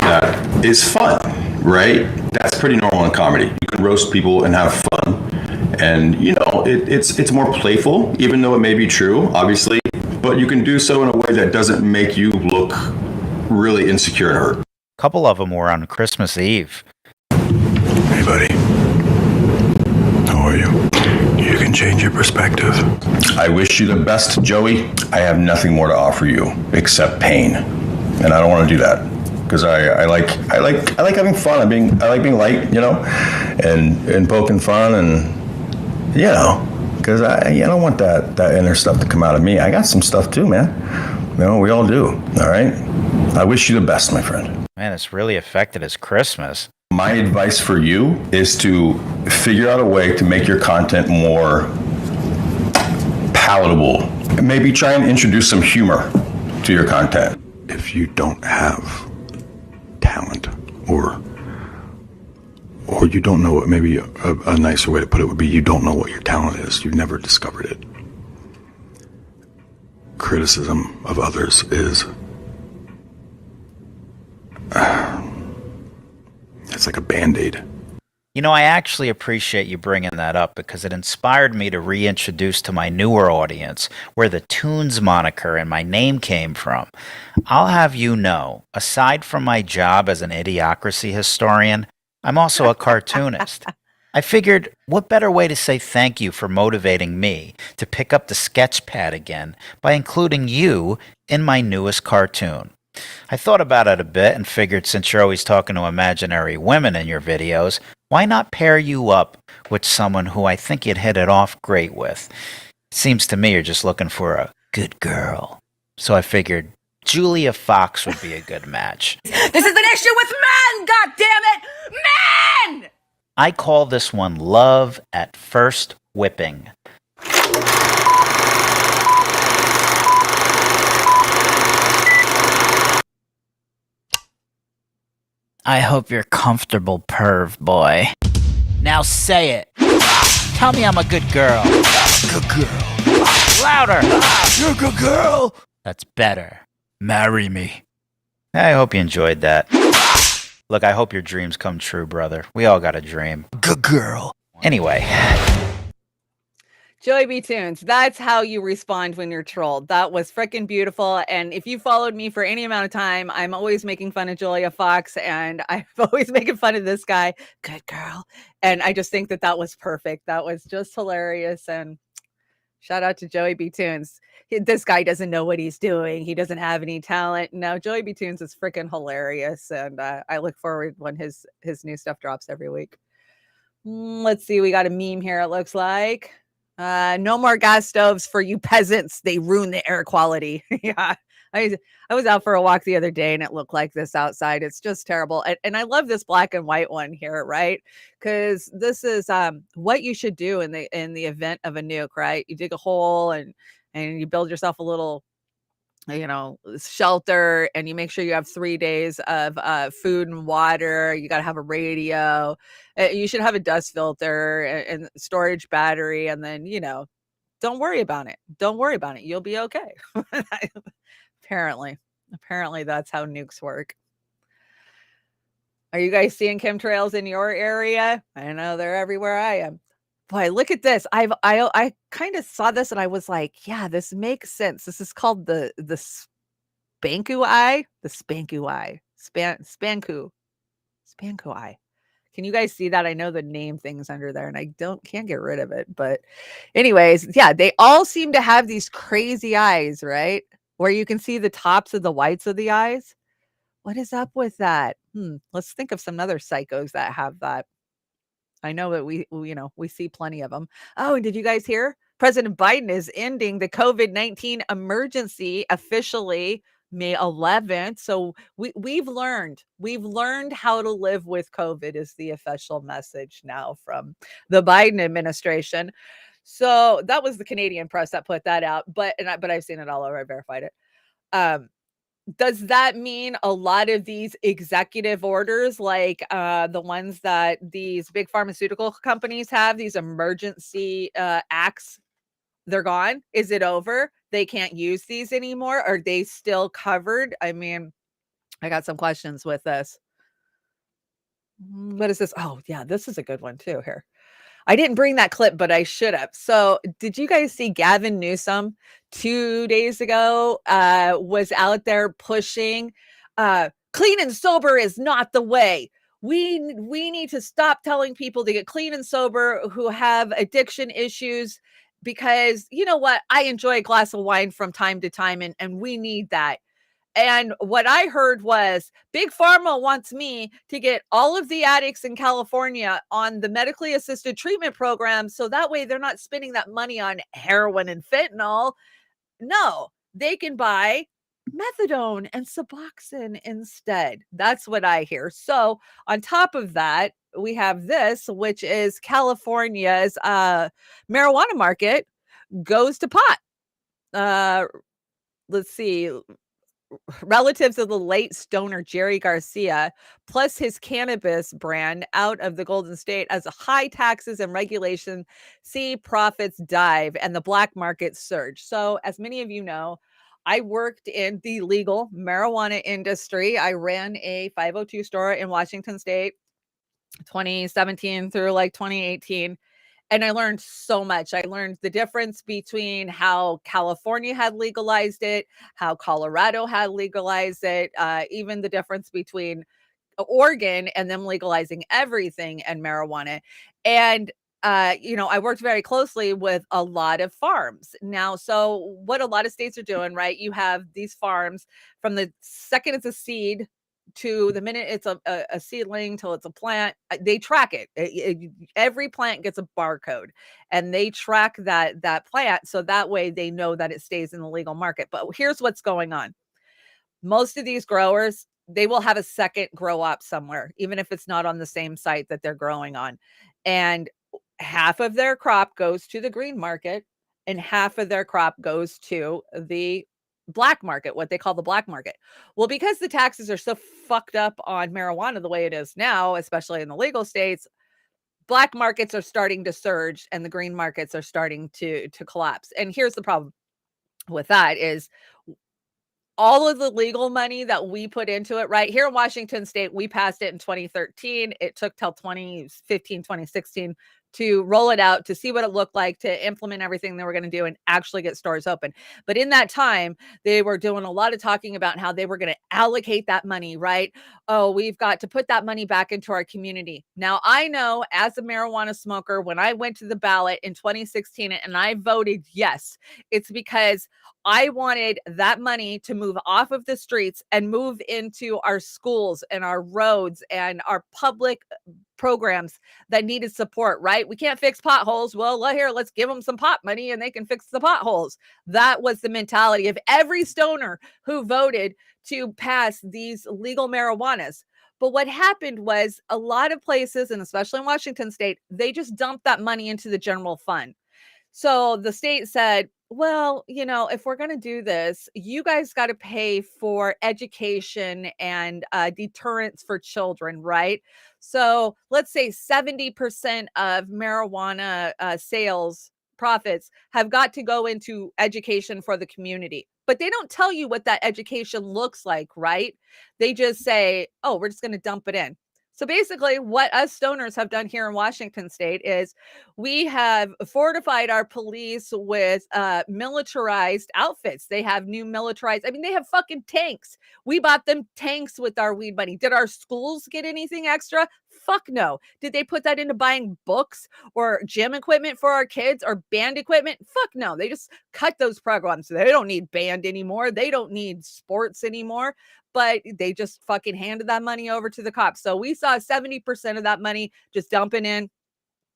that is fun, right? That's pretty normal in comedy. You can roast people and have fun. And, you know, it's more playful, even though it may be true, obviously. But you can do so in a way that doesn't make you look really insecure and hurt. A couple of them were on Christmas Eve. Hey, buddy. How are you? You can change your perspective. I wish you the best, Joey. I have nothing more to offer you except pain. And I don't want to do that. Because I like having fun. I like being light, you know, and poking fun, and you know, because I don't want that inner stuff to come out of me. I got some stuff too, man. You know, we all do. All right. I wish you the best, my friend. Man, it's really affected his Christmas. My advice for you is to figure out a way to make your content more palatable. And maybe try and introduce some humor to your content. If you don't have talent or you don't know what, maybe a nicer way to put it would be you don't know what your talent is. You've never discovered it. Criticism of others is it's like a Band-Aid. You know, I actually appreciate you bringing that up because it inspired me to reintroduce to my newer audience where the Tunes moniker and my name came from. I'll have you know, aside from my job as an idiocracy historian, I'm also a cartoonist. I figured, what better way to say thank you for motivating me to pick up the sketch pad again by including you in my newest cartoon. I thought about it a bit and figured since you're always talking to imaginary women in your videos, why not pair you up with someone who I think you'd hit it off great with? Seems to me you're just looking for a good girl. So I figured Julia Fox would be a good match. This is an issue with men, goddammit! Men! I call this one love at first whipping. I hope you're comfortable, perv boy. Now say it. Tell me I'm a good girl. Good girl. Louder. You're a good girl. That's better. Marry me. I hope you enjoyed that. Look, I hope your dreams come true, brother. We all got a dream. Good girl. Anyway. Joey B. Tunes, that's how you respond when you're trolled. That was freaking beautiful. And if you followed me for any amount of time, I'm always making fun of Julia Fox, and I'm always making fun of this guy. Good girl. And I just think that that was perfect. That was just hilarious. And shout out to Joey B. Tunes. This guy doesn't know what he's doing. He doesn't have any talent. No, Joey B. Tunes is freaking hilarious. And I look forward when his new stuff drops every week. Let's see. We got a meme here, it looks like. No more gas stoves for you peasants. They ruin the air quality. Yeah. I was out for a walk the other day and it looked like this outside. It's just terrible. And I love this black and white one here, right? Because this is what you should do in the event of a nuke, right? You dig a hole and you build yourself a little, shelter, and you make sure you have 3 days of food and water. You got to have a radio. You should have a dust filter and storage battery. And then, don't worry about it. Don't worry about it. You'll be okay. Apparently that's how nukes work. Are you guys seeing chemtrails in your area? I know they're everywhere I am. Boy, look at this. I kind of saw this and I was like, yeah, this makes sense. This is called the Spanku eye. The Spanku eye. Spanku eye. Can you guys see that? I know the name things under there and I can't get rid of it. But anyways, yeah, they all seem to have these crazy eyes, right? Where you can see the tops of the whites of the eyes. What is up with that? Let's think of some other psychos that have that. I know that we see plenty of them. Oh, and did you guys hear? President Biden is ending the COVID-19 emergency officially May 11th. So we've learned how to live with COVID is the official message now from the Biden administration. So that was the Canadian press that put that out, but I've seen it all over. I verified it. Does that mean a lot of these executive orders, like the ones that these big pharmaceutical companies have, these emergency acts, they're gone? Is it over? They can't use these anymore? Are they still covered? I mean, I got some questions with this. What is this? Oh, yeah, this is a good one too here. I didn't bring that clip, but I should have. So did you guys see Gavin Newsom 2 days ago was out there pushing clean and sober is not the way. We need to stop telling people to get clean and sober who have addiction issues, because you know what? I enjoy a glass of wine from time to time, and we need that. And what I heard was Big Pharma wants me to get all of the addicts in California on the medically assisted treatment program, so that way they're not spending that money on heroin and fentanyl. No, they can buy methadone and Suboxone instead. That's what I hear. So on top of that, we have this, which is California's marijuana market goes to pot. Let's see. Relatives of the late stoner Jerry Garcia, plus his cannabis brand out of the Golden State, as high taxes and regulation see profits dive and the black market surge. So, as many of you know, I worked in the legal marijuana industry. I ran a 502 store in Washington State, 2017 through like 2018. And I learned so much. I learned the difference between how California had legalized it, how Colorado had legalized it, even the difference between Oregon and them legalizing everything and marijuana. And I worked very closely with a lot of farms. Now, so what a lot of states are doing, right? You have these farms from the second it's a seed, to the minute it's a seedling till it's a plant. They track it. Every plant gets a barcode, and they track that plant, so that way they know that it stays in the legal market. But here's what's going on. Most of these growers, they will have a second grow op somewhere, even if it's not on the same site that they're growing on. And half of their crop goes to the green market and half of their crop goes to the black market, what they call the black market. Well, because the taxes are so fucked up on marijuana the way it is now, especially in the legal states, black markets are starting to surge and the green markets are starting to collapse. And here's the problem with that is all of the legal money that we put into it, right here in Washington state, we passed it in 2013. It took till 2015, 2016 to roll it out, to see what it looked like, to implement everything they were going to do and actually get stores open. But in that time, they were doing a lot of talking about how they were going to allocate that money, right? Oh, we've got to put that money back into our community. Now, I know as a marijuana smoker, when I went to the ballot in 2016 and I voted yes, it's because I wanted that money to move off of the streets and move into our schools and our roads and our public programs that needed support, right? We can't fix potholes. Well, here, let's give them some pot money and they can fix the potholes. That was the mentality of every stoner who voted to pass these legal marijuanas. But what happened was a lot of places, and especially in Washington state, they just dumped that money into the general fund. So the state said, well, if we're going to do this, you guys got to pay for education and deterrence for children, right? So let's say 70% of marijuana sales profits have got to go into education for the community. But they don't tell you what that education looks like, right? They just say, oh, we're just going to dump it in. So basically, what us stoners have done here in Washington state is we have fortified our police with militarized outfits. They have new militarized, they have fucking tanks. We bought them tanks with our weed money. Did our schools get anything extra? Fuck no. Did they put that into buying books or gym equipment for our kids or band equipment? Fuck no. They just cut those programs. They don't need band anymore. They don't need sports anymore. But they just fucking handed that money over to the cops. So we saw 70% of that money just dumping in,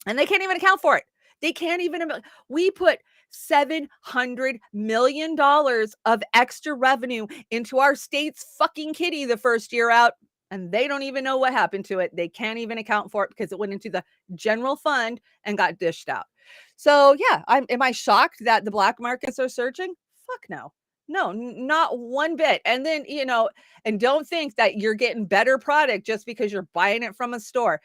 and they can't even account for it. They can't even. We put $700 million of extra revenue into our state's fucking kitty the first year out, and they don't even know what happened to it. They can't even account for it because it went into the general fund and got dished out. So yeah, am I shocked that the black markets are surging? Fuck no. No, not one bit. And then, and don't think that you're getting better product just because you're buying it from a store.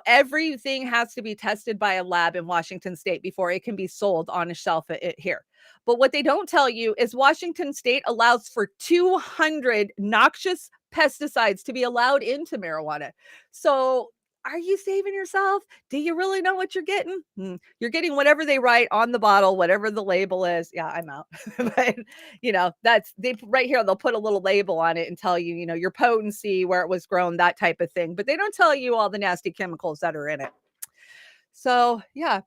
Everything has to be tested by a lab in Washington state before it can be sold on a shelf here. But what they don't tell you is Washington state allows for 200 noxious pesticides to be allowed into marijuana. So are you saving yourself? Do you really know what you're getting? You're getting whatever they write on the bottle, whatever the label is. Yeah, I'm out. But that's right here. They'll put a little label on it and tell you, your potency, where it was grown, that type of thing. But they don't tell you all the nasty chemicals that are in it. So yeah,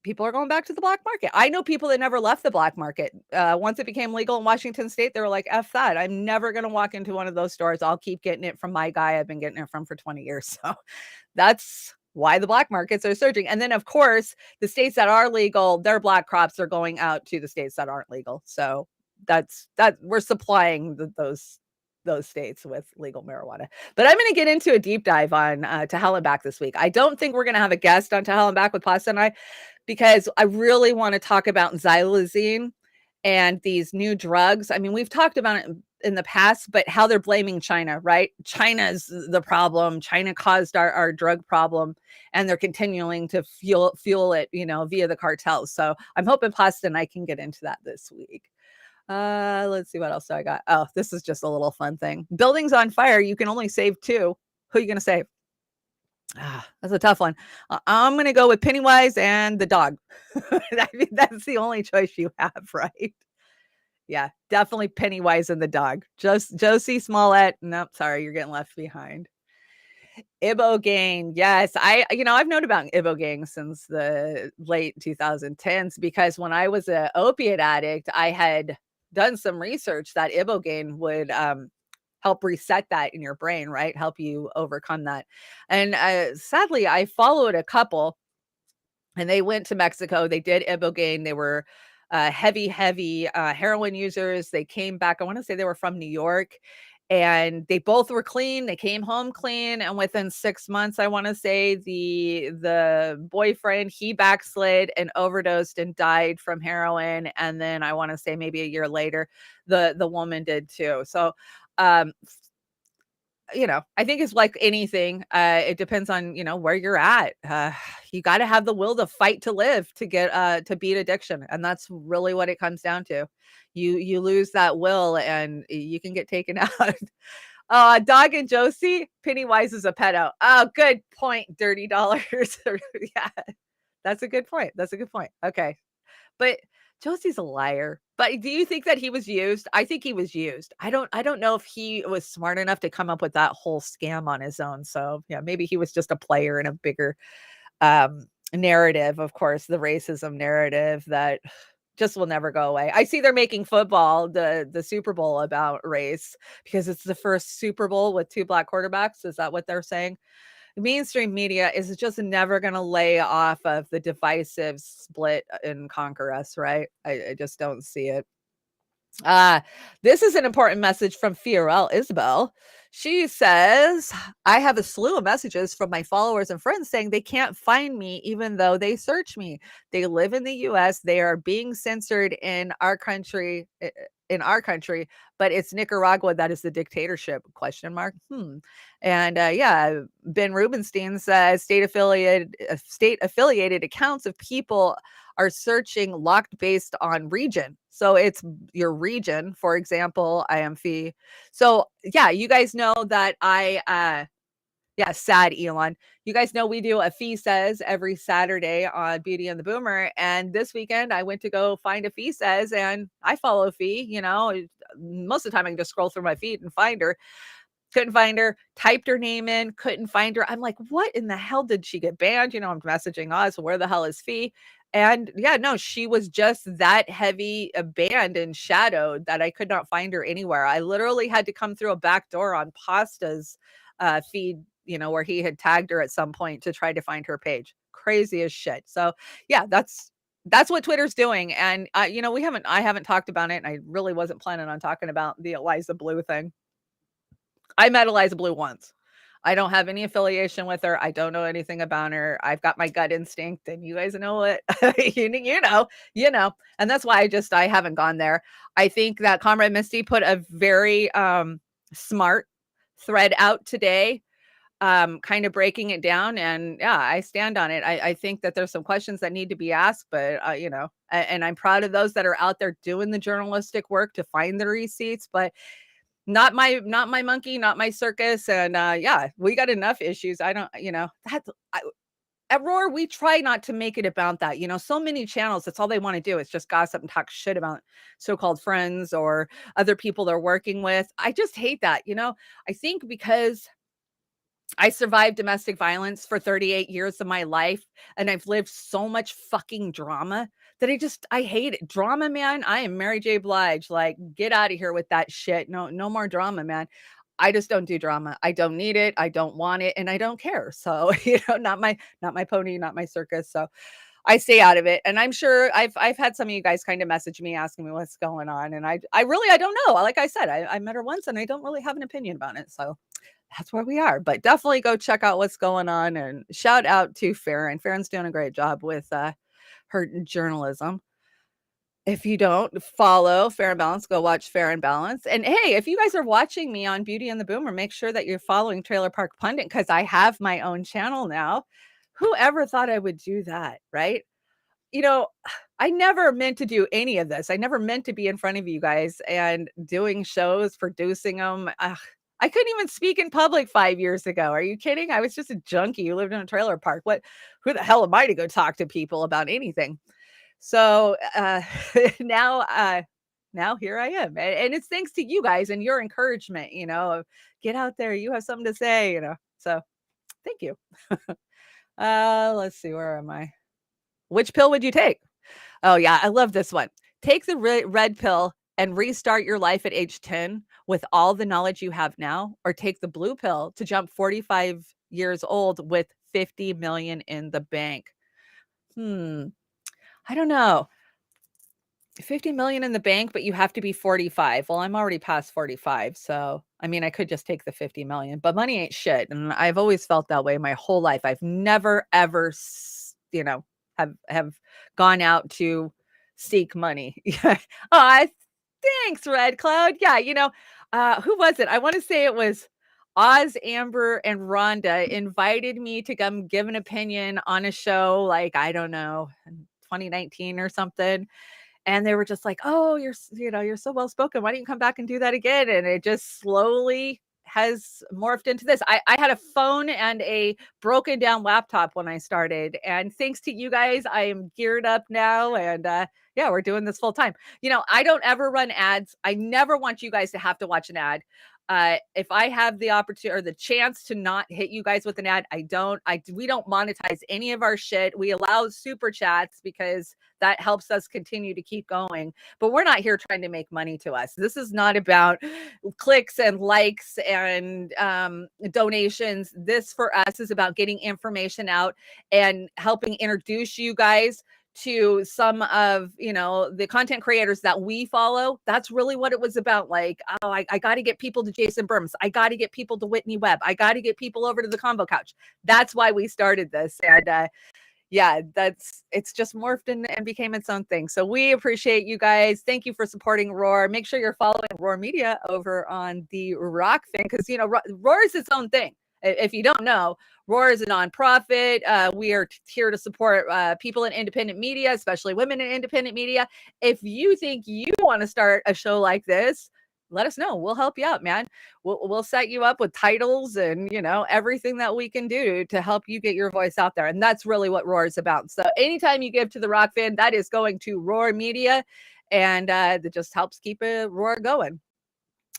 people are going back to the black market. I know people that never left the black market. Once it became legal in Washington state, they were like, F that. I'm never going to walk into one of those stores. I'll keep getting it from my guy I've been getting it from for 20 years. So that's why the black markets are surging. And then, of course, the states that are legal, their black crops are going out to the states that aren't legal. So that's we're supplying those states with legal marijuana. But I'm going to get into a deep dive on To Hell and Back this week. I don't think we're going to have a guest on To Hell and Back with Pasta and I, because I really want to talk about xylazine and these new drugs. We've talked about it in the past, but how they're blaming China, right? China's the problem. China caused our drug problem, and they're continuing to fuel it, via the cartels. So I'm hoping Pasta and I can get into that this week. Let's see what else I got. Oh, this is just a little fun thing. Buildings on fire. You can only save 2. Who are you going to save? That's a tough one. I'm going to go with Pennywise and the dog. That's the only choice you have, right? Yeah, definitely Pennywise and the dog. Just Josie Smollett. Nope, sorry, you're getting left behind. Ibogaine. Yes, I've known about Ibogaine since the late 2010s, because when I was an opiate addict, I had done some research that Ibogaine would help reset that in your brain, right? Help you overcome that. And sadly, I followed a couple, and they went to Mexico. They did ibogaine. They were heavy heroin users. They came back. I want to say they were from New York, and they both were clean. They came home clean, and within 6 months, I want to say the boyfriend, he backslid and overdosed and died from heroin. And then I want to say maybe a year later, the woman did too. So I think it's like anything. It depends on, where you're at. You got to have the will to fight to live, to get, to beat addiction. And that's really what it comes down to. You lose that will and you can get taken out. Dog and Josie, Pennywise is a pedo. Oh, good point. Dirty dollars. Yeah, that's a good point. That's a good point. Okay. But Josie's a liar. But do you think that he was used? I think he was used. I don't know if he was smart enough to come up with that whole scam on his own. So yeah, maybe he was just a player in a bigger narrative, of course, the racism narrative that just will never go away. I see they're making football, the Super Bowl, about race because it's the first Super Bowl with 2 black quarterbacks. Is that what they're saying? Mainstream media is just never going to lay off of the divisive split and conquer us, right? I just don't see it. This is an important message from Fiorel Isabel. She says, I have a slew of messages from my followers and friends saying they can't find me even though they search me. They live in the US. They are being censored in our country, but it's Nicaragua that is the dictatorship, ? And yeah, Ben Rubenstein says state affiliated accounts of people are searching locked based on region. So it's your region, for example, IMF. So yeah, you guys know that sad Elon. You guys know we do a Fee Says every Saturday on Beauty and the Boomer. And this weekend I went to go find a Fee Says, and I follow Fee, most of the time I can just scroll through my feed and find her. Couldn't find her, typed her name in, couldn't find her. I'm like, what in the hell did she get banned? I'm messaging Oz, where the hell is Fee? And yeah, no, she was just that heavy banned and shadowed that I could not find her anywhere. I literally had to come through a back door on Pasta's feed, where he had tagged her at some point to try to find her page. Crazy as shit. So yeah, that's what Twitter's doing. And I haven't talked about it, and I really wasn't planning on talking about the Eliza Blue thing. I met Eliza Blue once. I don't have any affiliation with her. I don't know anything about her. I've got my gut instinct, and you guys know it. you know. And that's why I haven't gone there. I think that Comrade Misty put a very smart thread out today, kind of breaking it down. And yeah, I stand on it. I think that there's some questions that need to be asked, but and I'm proud of those that are out there doing the journalistic work to find the receipts, but not my monkey, not my circus. And yeah, we got enough issues. I don't, at Roar, we try not to make it about that. So many channels, that's all they want to do is just gossip and talk shit about so-called friends or other people they're working with. I just hate that. I think because I survived domestic violence for 38 years of my life, and I've lived so much fucking drama that I hate it. Drama, man. I am Mary J. Blige. Like, get out of here with that shit. No more drama, man. I just don't do drama. I don't need it. I don't want it, and I don't care. So, not my pony, not my circus. So I stay out of it. And I'm sure I've had some of you guys kind of message me asking me what's going on. And I don't know. Like I said, I met her once and I don't really have an opinion about it. So that's where we are. But definitely go check out what's going on, and shout out to Farron. Farron's doing a great job with her journalism. If you don't follow Fair and Balance, go watch Fair and Balance. And hey, if you guys are watching me on Beauty and the Boomer, make sure that you're following Trailer Park Pundit, because I have my own channel now. Whoever thought I would do that, right? I never meant to do any of this. I never meant to be in front of you guys and doing shows, producing them. I couldn't even speak in public 5 years ago. Are you kidding? I was just a junkie who lived in a trailer park. Who the hell am I to go talk to people about anything? So now here I am. And it's thanks to you guys and your encouragement, get out there. You have something to say, So thank you. Let's see. Where am I? Which pill would you take? Oh, yeah. I love this one. Take the red pill and restart your life at age 10, with all the knowledge you have now, or take the blue pill to jump 45 years old with 50 million in the bank? I don't know. 50 million in the bank, but you have to be 45. Well, I'm already past 45. So, I mean, I could just take the 50 million, but money ain't shit. And I've always felt that way my whole life. I've never, ever, have gone out to seek money. Oh, thanks, Red Cloud. Yeah. Who was it? I want to say it was Oz, Amber, and Rhonda invited me to come give an opinion on a show, like, I don't know, in 2019 or something. And they were just like, "Oh, you're so well spoken. Why don't you come back and do that again?" And it just slowly has morphed into this. I had a phone and a broken down laptop when I started. And thanks to you guys, I am geared up now. And yeah, we're doing this full time. I don't ever run ads. I never want you guys to have to watch an ad. If I have the opportunity or the chance to not hit you guys with an ad, we don't monetize any of our shit. We allow super chats because that helps us continue to keep going. But we're not here trying to make money to us. This is not about clicks and likes and donations. This for us is about getting information out and helping introduce you guys to some of the content creators that we follow. That's really what it was about. Like, oh, I got to get people to Jason Burms. I got to get people to Whitney Webb. I got to get people over to the Combo Couch. That's why we started this. And yeah, it's just morphed and became its own thing. So we appreciate you guys. Thank you for supporting Roar. Make sure you're following Roar Media over on the Rock thing, because Roar is its own thing. If you don't know, Roar is a nonprofit. We are here to support people in independent media, especially women in independent media. If you think you want to start a show like this, let us know. We'll help you out, man. We'll set you up with titles and, everything that we can do to help you get your voice out there. And that's really what Roar is about. So anytime you give to the Rock Fan, that is going to Roar Media. And that just helps keep Roar going.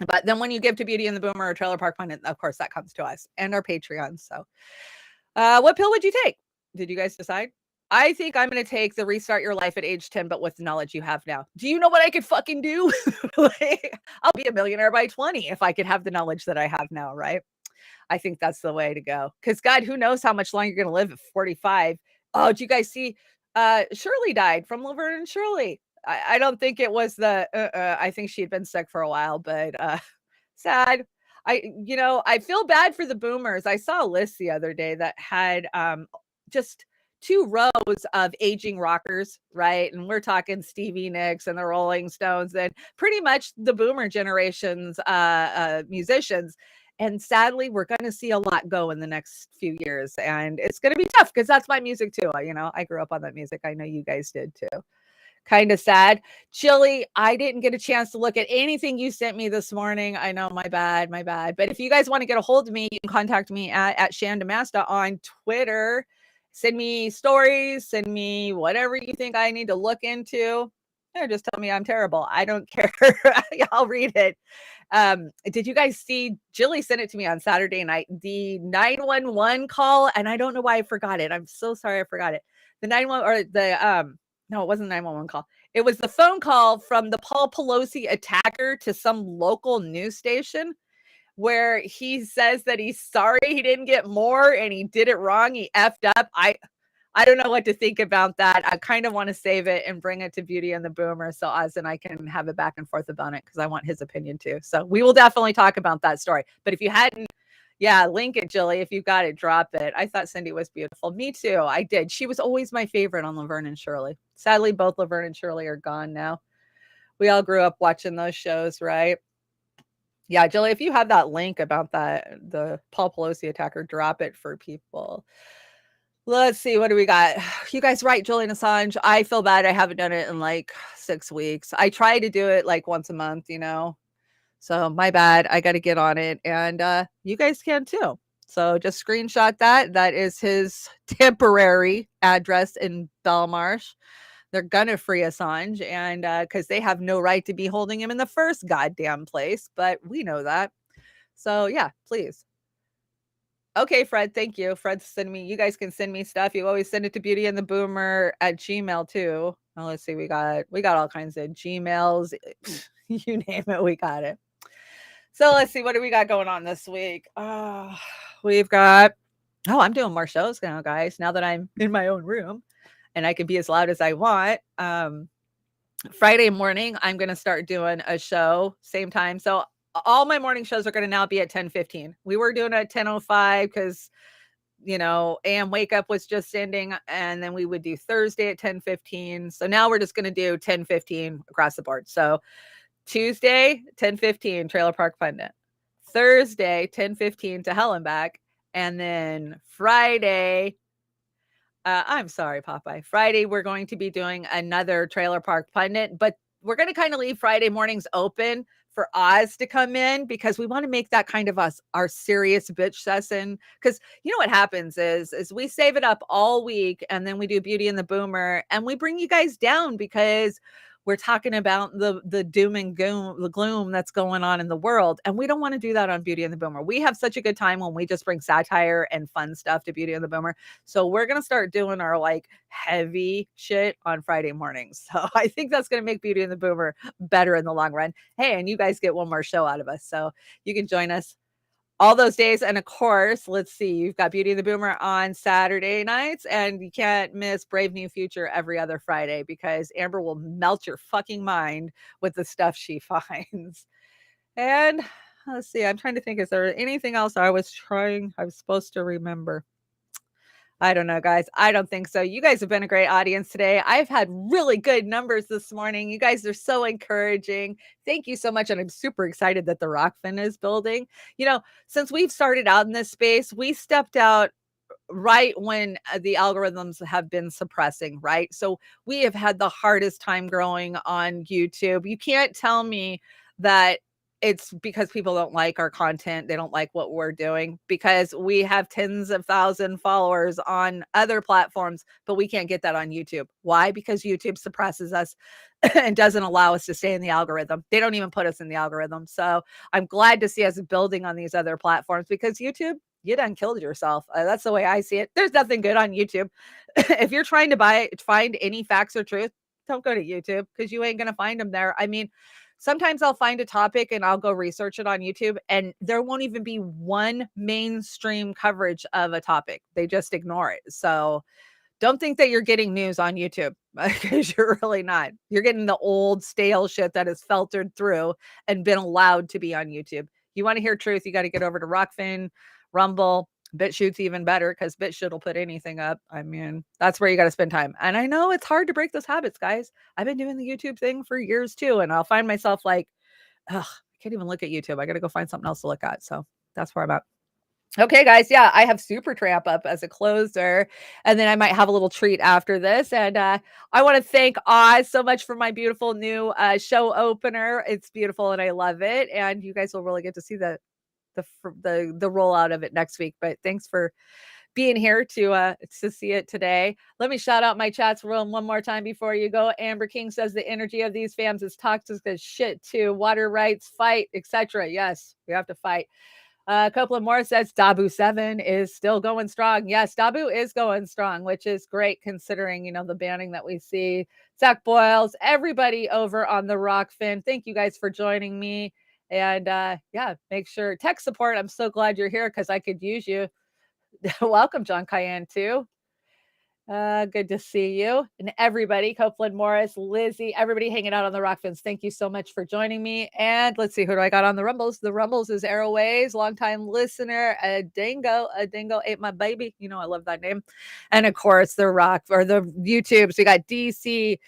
But then when you give to Beauty and the Boomer or Trailer Park Pundit, of course, that comes to us and our Patreon. So what pill would you take? Did you guys decide? I think I'm going to take the restart your life at age 10, but with the knowledge you have now. Do you know what I could fucking do? I'll be a millionaire by 20 if I could have the knowledge that I have now, right? I think that's the way to go. Because God, who knows how much longer you're going to live at 45. Oh, did you guys see Shirley died from Laverne and Shirley? I don't think it was I think she had been sick for a while, but sad. I feel bad for the boomers. I saw a list the other day that had just 2 rows of aging rockers, right? And we're talking Stevie Nicks and the Rolling Stones and pretty much the boomer generation's musicians. And sadly, we're going to see a lot go in the next few years. And it's going to be tough because that's my music too. I grew up on that music. I know you guys did too. Kind of sad. Chili, I didn't get a chance to look at anything you sent me this morning. I know, my bad. But if you guys want to get a hold of me, you can contact me at Chanda-Masta on Twitter. Send me stories, send me whatever you think I need to look into. Or just tell me I'm terrible. I don't care. I'll read it. Did you guys see, Jilly sent it to me on Saturday night, the 911 call, and I don't know why I forgot it. I'm so sorry I forgot it. The 911 or the no, it wasn't a 911 call. It was the phone call from the Paul Pelosi attacker to some local news station where he says that he's sorry he didn't get more and he did it wrong. He effed up. I don't know what to think about that. I kind of want to save it and bring it to Beauty and the Boomer so Oz and I can have it back and forth about it because I want his opinion too. So we will definitely talk about that story. But if you hadn't, yeah, link it, Jilly. If you got it, drop it. I thought Cindy was beautiful. Me too. I did. She was always my favorite on Laverne and Shirley. Sadly, both Laverne and Shirley are gone now. We all grew up watching those shows, right? Yeah, Jilly, if you have that link about the Paul Pelosi attacker, drop it for people. Let's see. What do we got? You guys write Julian Assange. I feel bad. I haven't done it in like 6 weeks. I try to do it like once a month, So my bad. I got to get on it. And you guys can too. So just screenshot that. That is his temporary address in Belmarsh. They're going to free Assange. And because they have no right to be holding him in the first goddamn place. But we know that. So yeah, please. Okay, Fred. Thank you. Fred's sending me. You guys can send me stuff. You always send it to Beauty and the Boomer at Gmail too. Oh, let's see. We got all kinds of Gmails. You name it, we got it. So let's see, what do we got going on this week? We've got, I'm doing more shows now, guys, now that I'm in my own room and I can be as loud as I want. Friday morning, I'm going to start doing a show, same time. So all my morning shows are going to now be at 10:15. We were doing it at 10:05 because, AM Wake Up was just ending, and then we would do Thursday at 10:15. So now we're just going to do 10:15 across the board. So Tuesday, 10:15, Trailer Park Pundit. Thursday, 10:15 to Hell and Back. And then Friday, I'm sorry, Popeye. Friday, we're going to be doing another Trailer Park Pundit, but we're going to kind of leave Friday mornings open for Oz to come in because we want to make that kind of our serious bitch session. Because you know what happens is we save it up all week and then we do Beauty and the Boomer and we bring you guys down because we're talking about the doom and gloom that's going on in the world. And we don't want to do that on Beauty and the Boomer. We have such a good time when we just bring satire and fun stuff to Beauty and the Boomer. So we're going to start doing our like heavy shit on Friday mornings. So I think that's going to make Beauty and the Boomer better in the long run. Hey, and you guys get one more show out of us. So you can join us all those days. And of course, let's see, you've got Beauty and the Boomer on Saturday nights, and you can't miss Brave New Future every other Friday because Amber will melt your fucking mind with the stuff she finds. And let's see, I'm trying to think, is there anything else I was supposed to remember? I don't know, guys. I don't think so. You guys have been a great audience today. I've had really good numbers this morning. You guys are so encouraging. Thank you so much. And I'm super excited that the Rockfin is building. Since we've started out in this space, we stepped out right when the algorithms have been suppressing, right? So we have had the hardest time growing on YouTube. You can't tell me that it's because people don't like our content. They don't like what we're doing because we have tens of thousands followers on other platforms, but we can't get that on YouTube. Why? Because YouTube suppresses us and doesn't allow us to stay in the algorithm. They don't even put us in the algorithm. So I'm glad to see us building on these other platforms because YouTube, you done killed yourself. That's the way I see it. There's nothing good on YouTube. If you're trying to find any facts or truth, don't go to YouTube because you ain't going to find them there. I mean, sometimes I'll find a topic and I'll go research it on YouTube and there won't even be one mainstream coverage of a topic. They just ignore it. So don't think that you're getting news on YouTube because you're really not. You're getting the old stale shit that is filtered through and been allowed to be on YouTube. You want to hear truth, you got to get over to Rockfin, Rumble. BitChute's even better because BitChute will put anything up. I mean, that's where you got to spend time. And I know it's hard to break those habits, guys. I've been doing the YouTube thing for years too. And I'll find myself like, I can't even look at YouTube. I got to go find something else to look at. So that's where I'm at. Okay, guys. Yeah, I have Supertramp up as a closer, and then I might have a little treat after this. And I want to thank Oz so much for my beautiful new show opener. It's beautiful and I love it. And you guys will really get to see the rollout of it next week. But thanks for being here to see it today. Let me shout out my chats room one more time before you go. Amber King says the energy of these fams is toxic as shit too. Water rights, fight, etc. Yes, we have to fight. A couple of more says Dabu 7 is still going strong. Yes, Dabu is going strong, which is great considering, the banning that we see. Zach Boyles, everybody over on the Rockfin. Thank you guys for joining me. And make sure tech support. I'm so glad you're here because I could use you. Welcome, John Cayenne, too. Good to see you. And everybody, Copeland Morris, Lizzie, everybody hanging out on the Rockfins. Thank you so much for joining me. And let's see, who do I got on the Rumbles? The Rumbles is Airways, longtime listener. A dingo ate my baby. I love that name. And of course, the YouTubes. We got DC,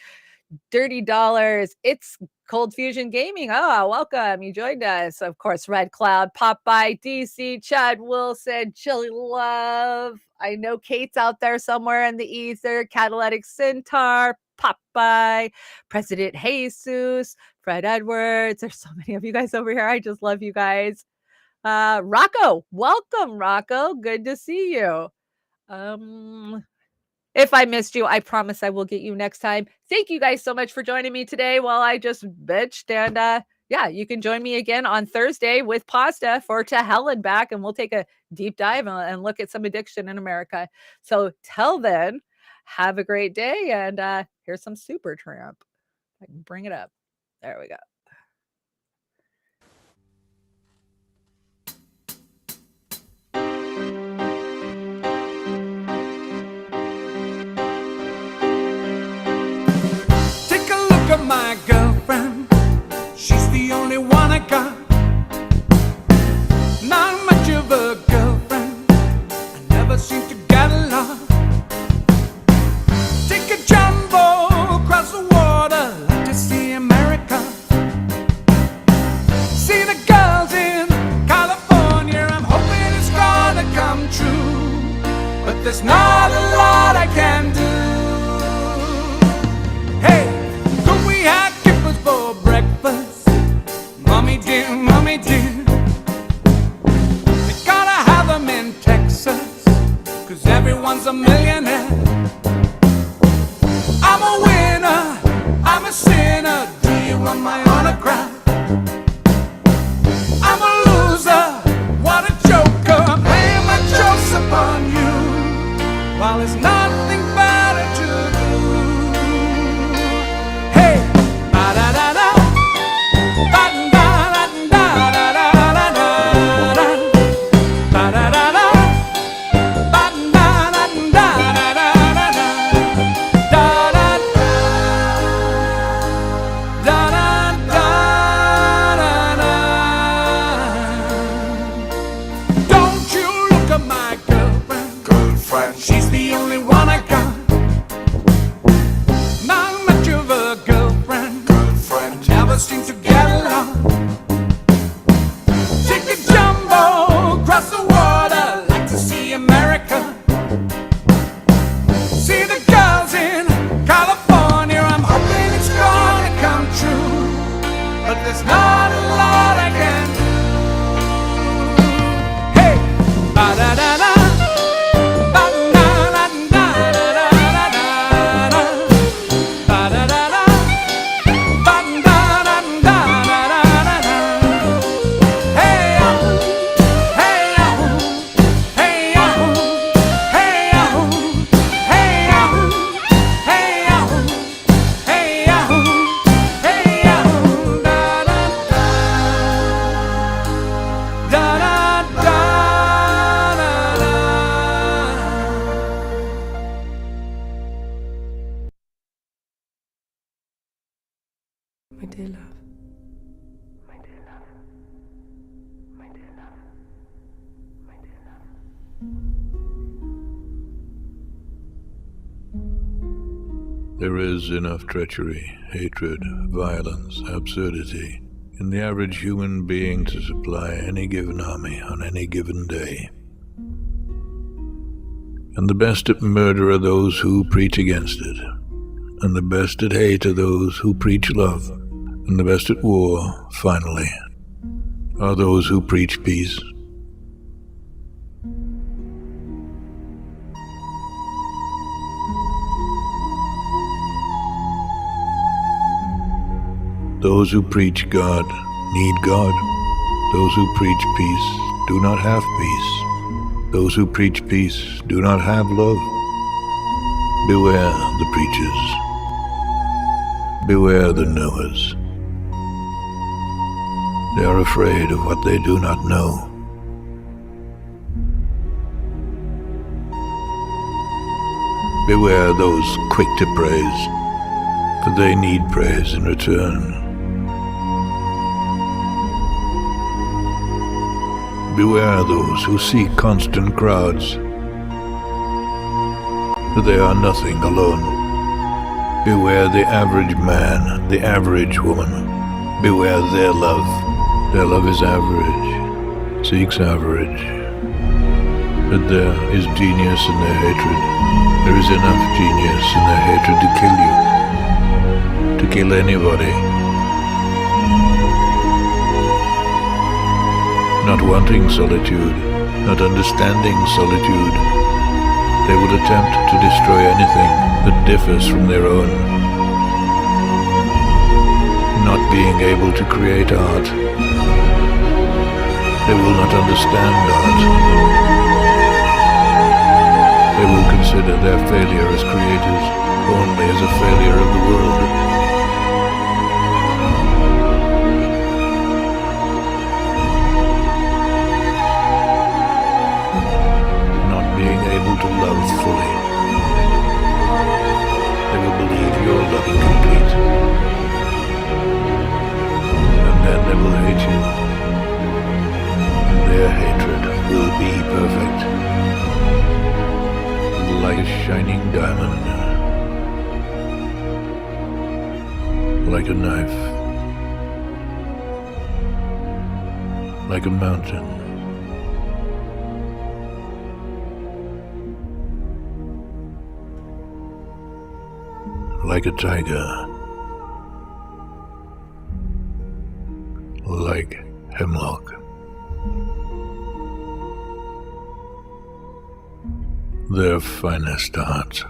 Dirty Dollars. It's Cold Fusion Gaming. Oh, welcome. You joined us. Of course, Red Cloud, Popeye, DC, Chad Wilson, Chili Love. I know Kate's out there somewhere in the ether. Catalytic Centaur, Popeye, President Jesus, Fred Edwards. There's so many of you guys over here. I just love you guys. Rocco, welcome, Rocco. Good to see you. If I missed you, I promise I will get you next time. Thank you guys so much for joining me today while I just bitched. And you can join me again on Thursday with Pasta for To Hell and Back. And we'll take a deep dive and look at some addiction in America. So till then, have a great day. And here's some Supertramp. I can bring it up. There we go. what Lord I can do. Hey, ba-da-da-da, ba-da-da-da-da-da-da-da-da, ba-da-da-da, ba-da-da-da-da-da-da-da. Hey, hey, hey, My dear love. There is enough treachery, hatred, violence, absurdity in the average human being to supply any given army on any given day. And the best at murder are those who preach against it, and the best at hate are those who preach love, and the best at war, finally, are those who preach peace. Those who preach God need God. Those who preach peace do not have peace. Those who preach peace do not have love. Beware the preachers. Beware the knowers. They are afraid of what they do not know. Beware those quick to praise, for they need praise in return. Beware those who seek constant crowds, for they are nothing alone. Beware the average man, the average woman. Beware their love. Their love is average, seeks average. But there is genius in their hatred. There is enough genius in their hatred to kill you, to kill anybody. Not wanting solitude, not understanding solitude, they will attempt to destroy anything that differs from their own. Not being able to create art, they will not understand art. They will consider their failure as creators only as a failure of the world. To love fully. They will believe your love incomplete. And then they will hate you. And their hatred will be perfect. Like a shining diamond. Like a knife. Like a mountain. Like a tiger, like hemlock. Their finest art.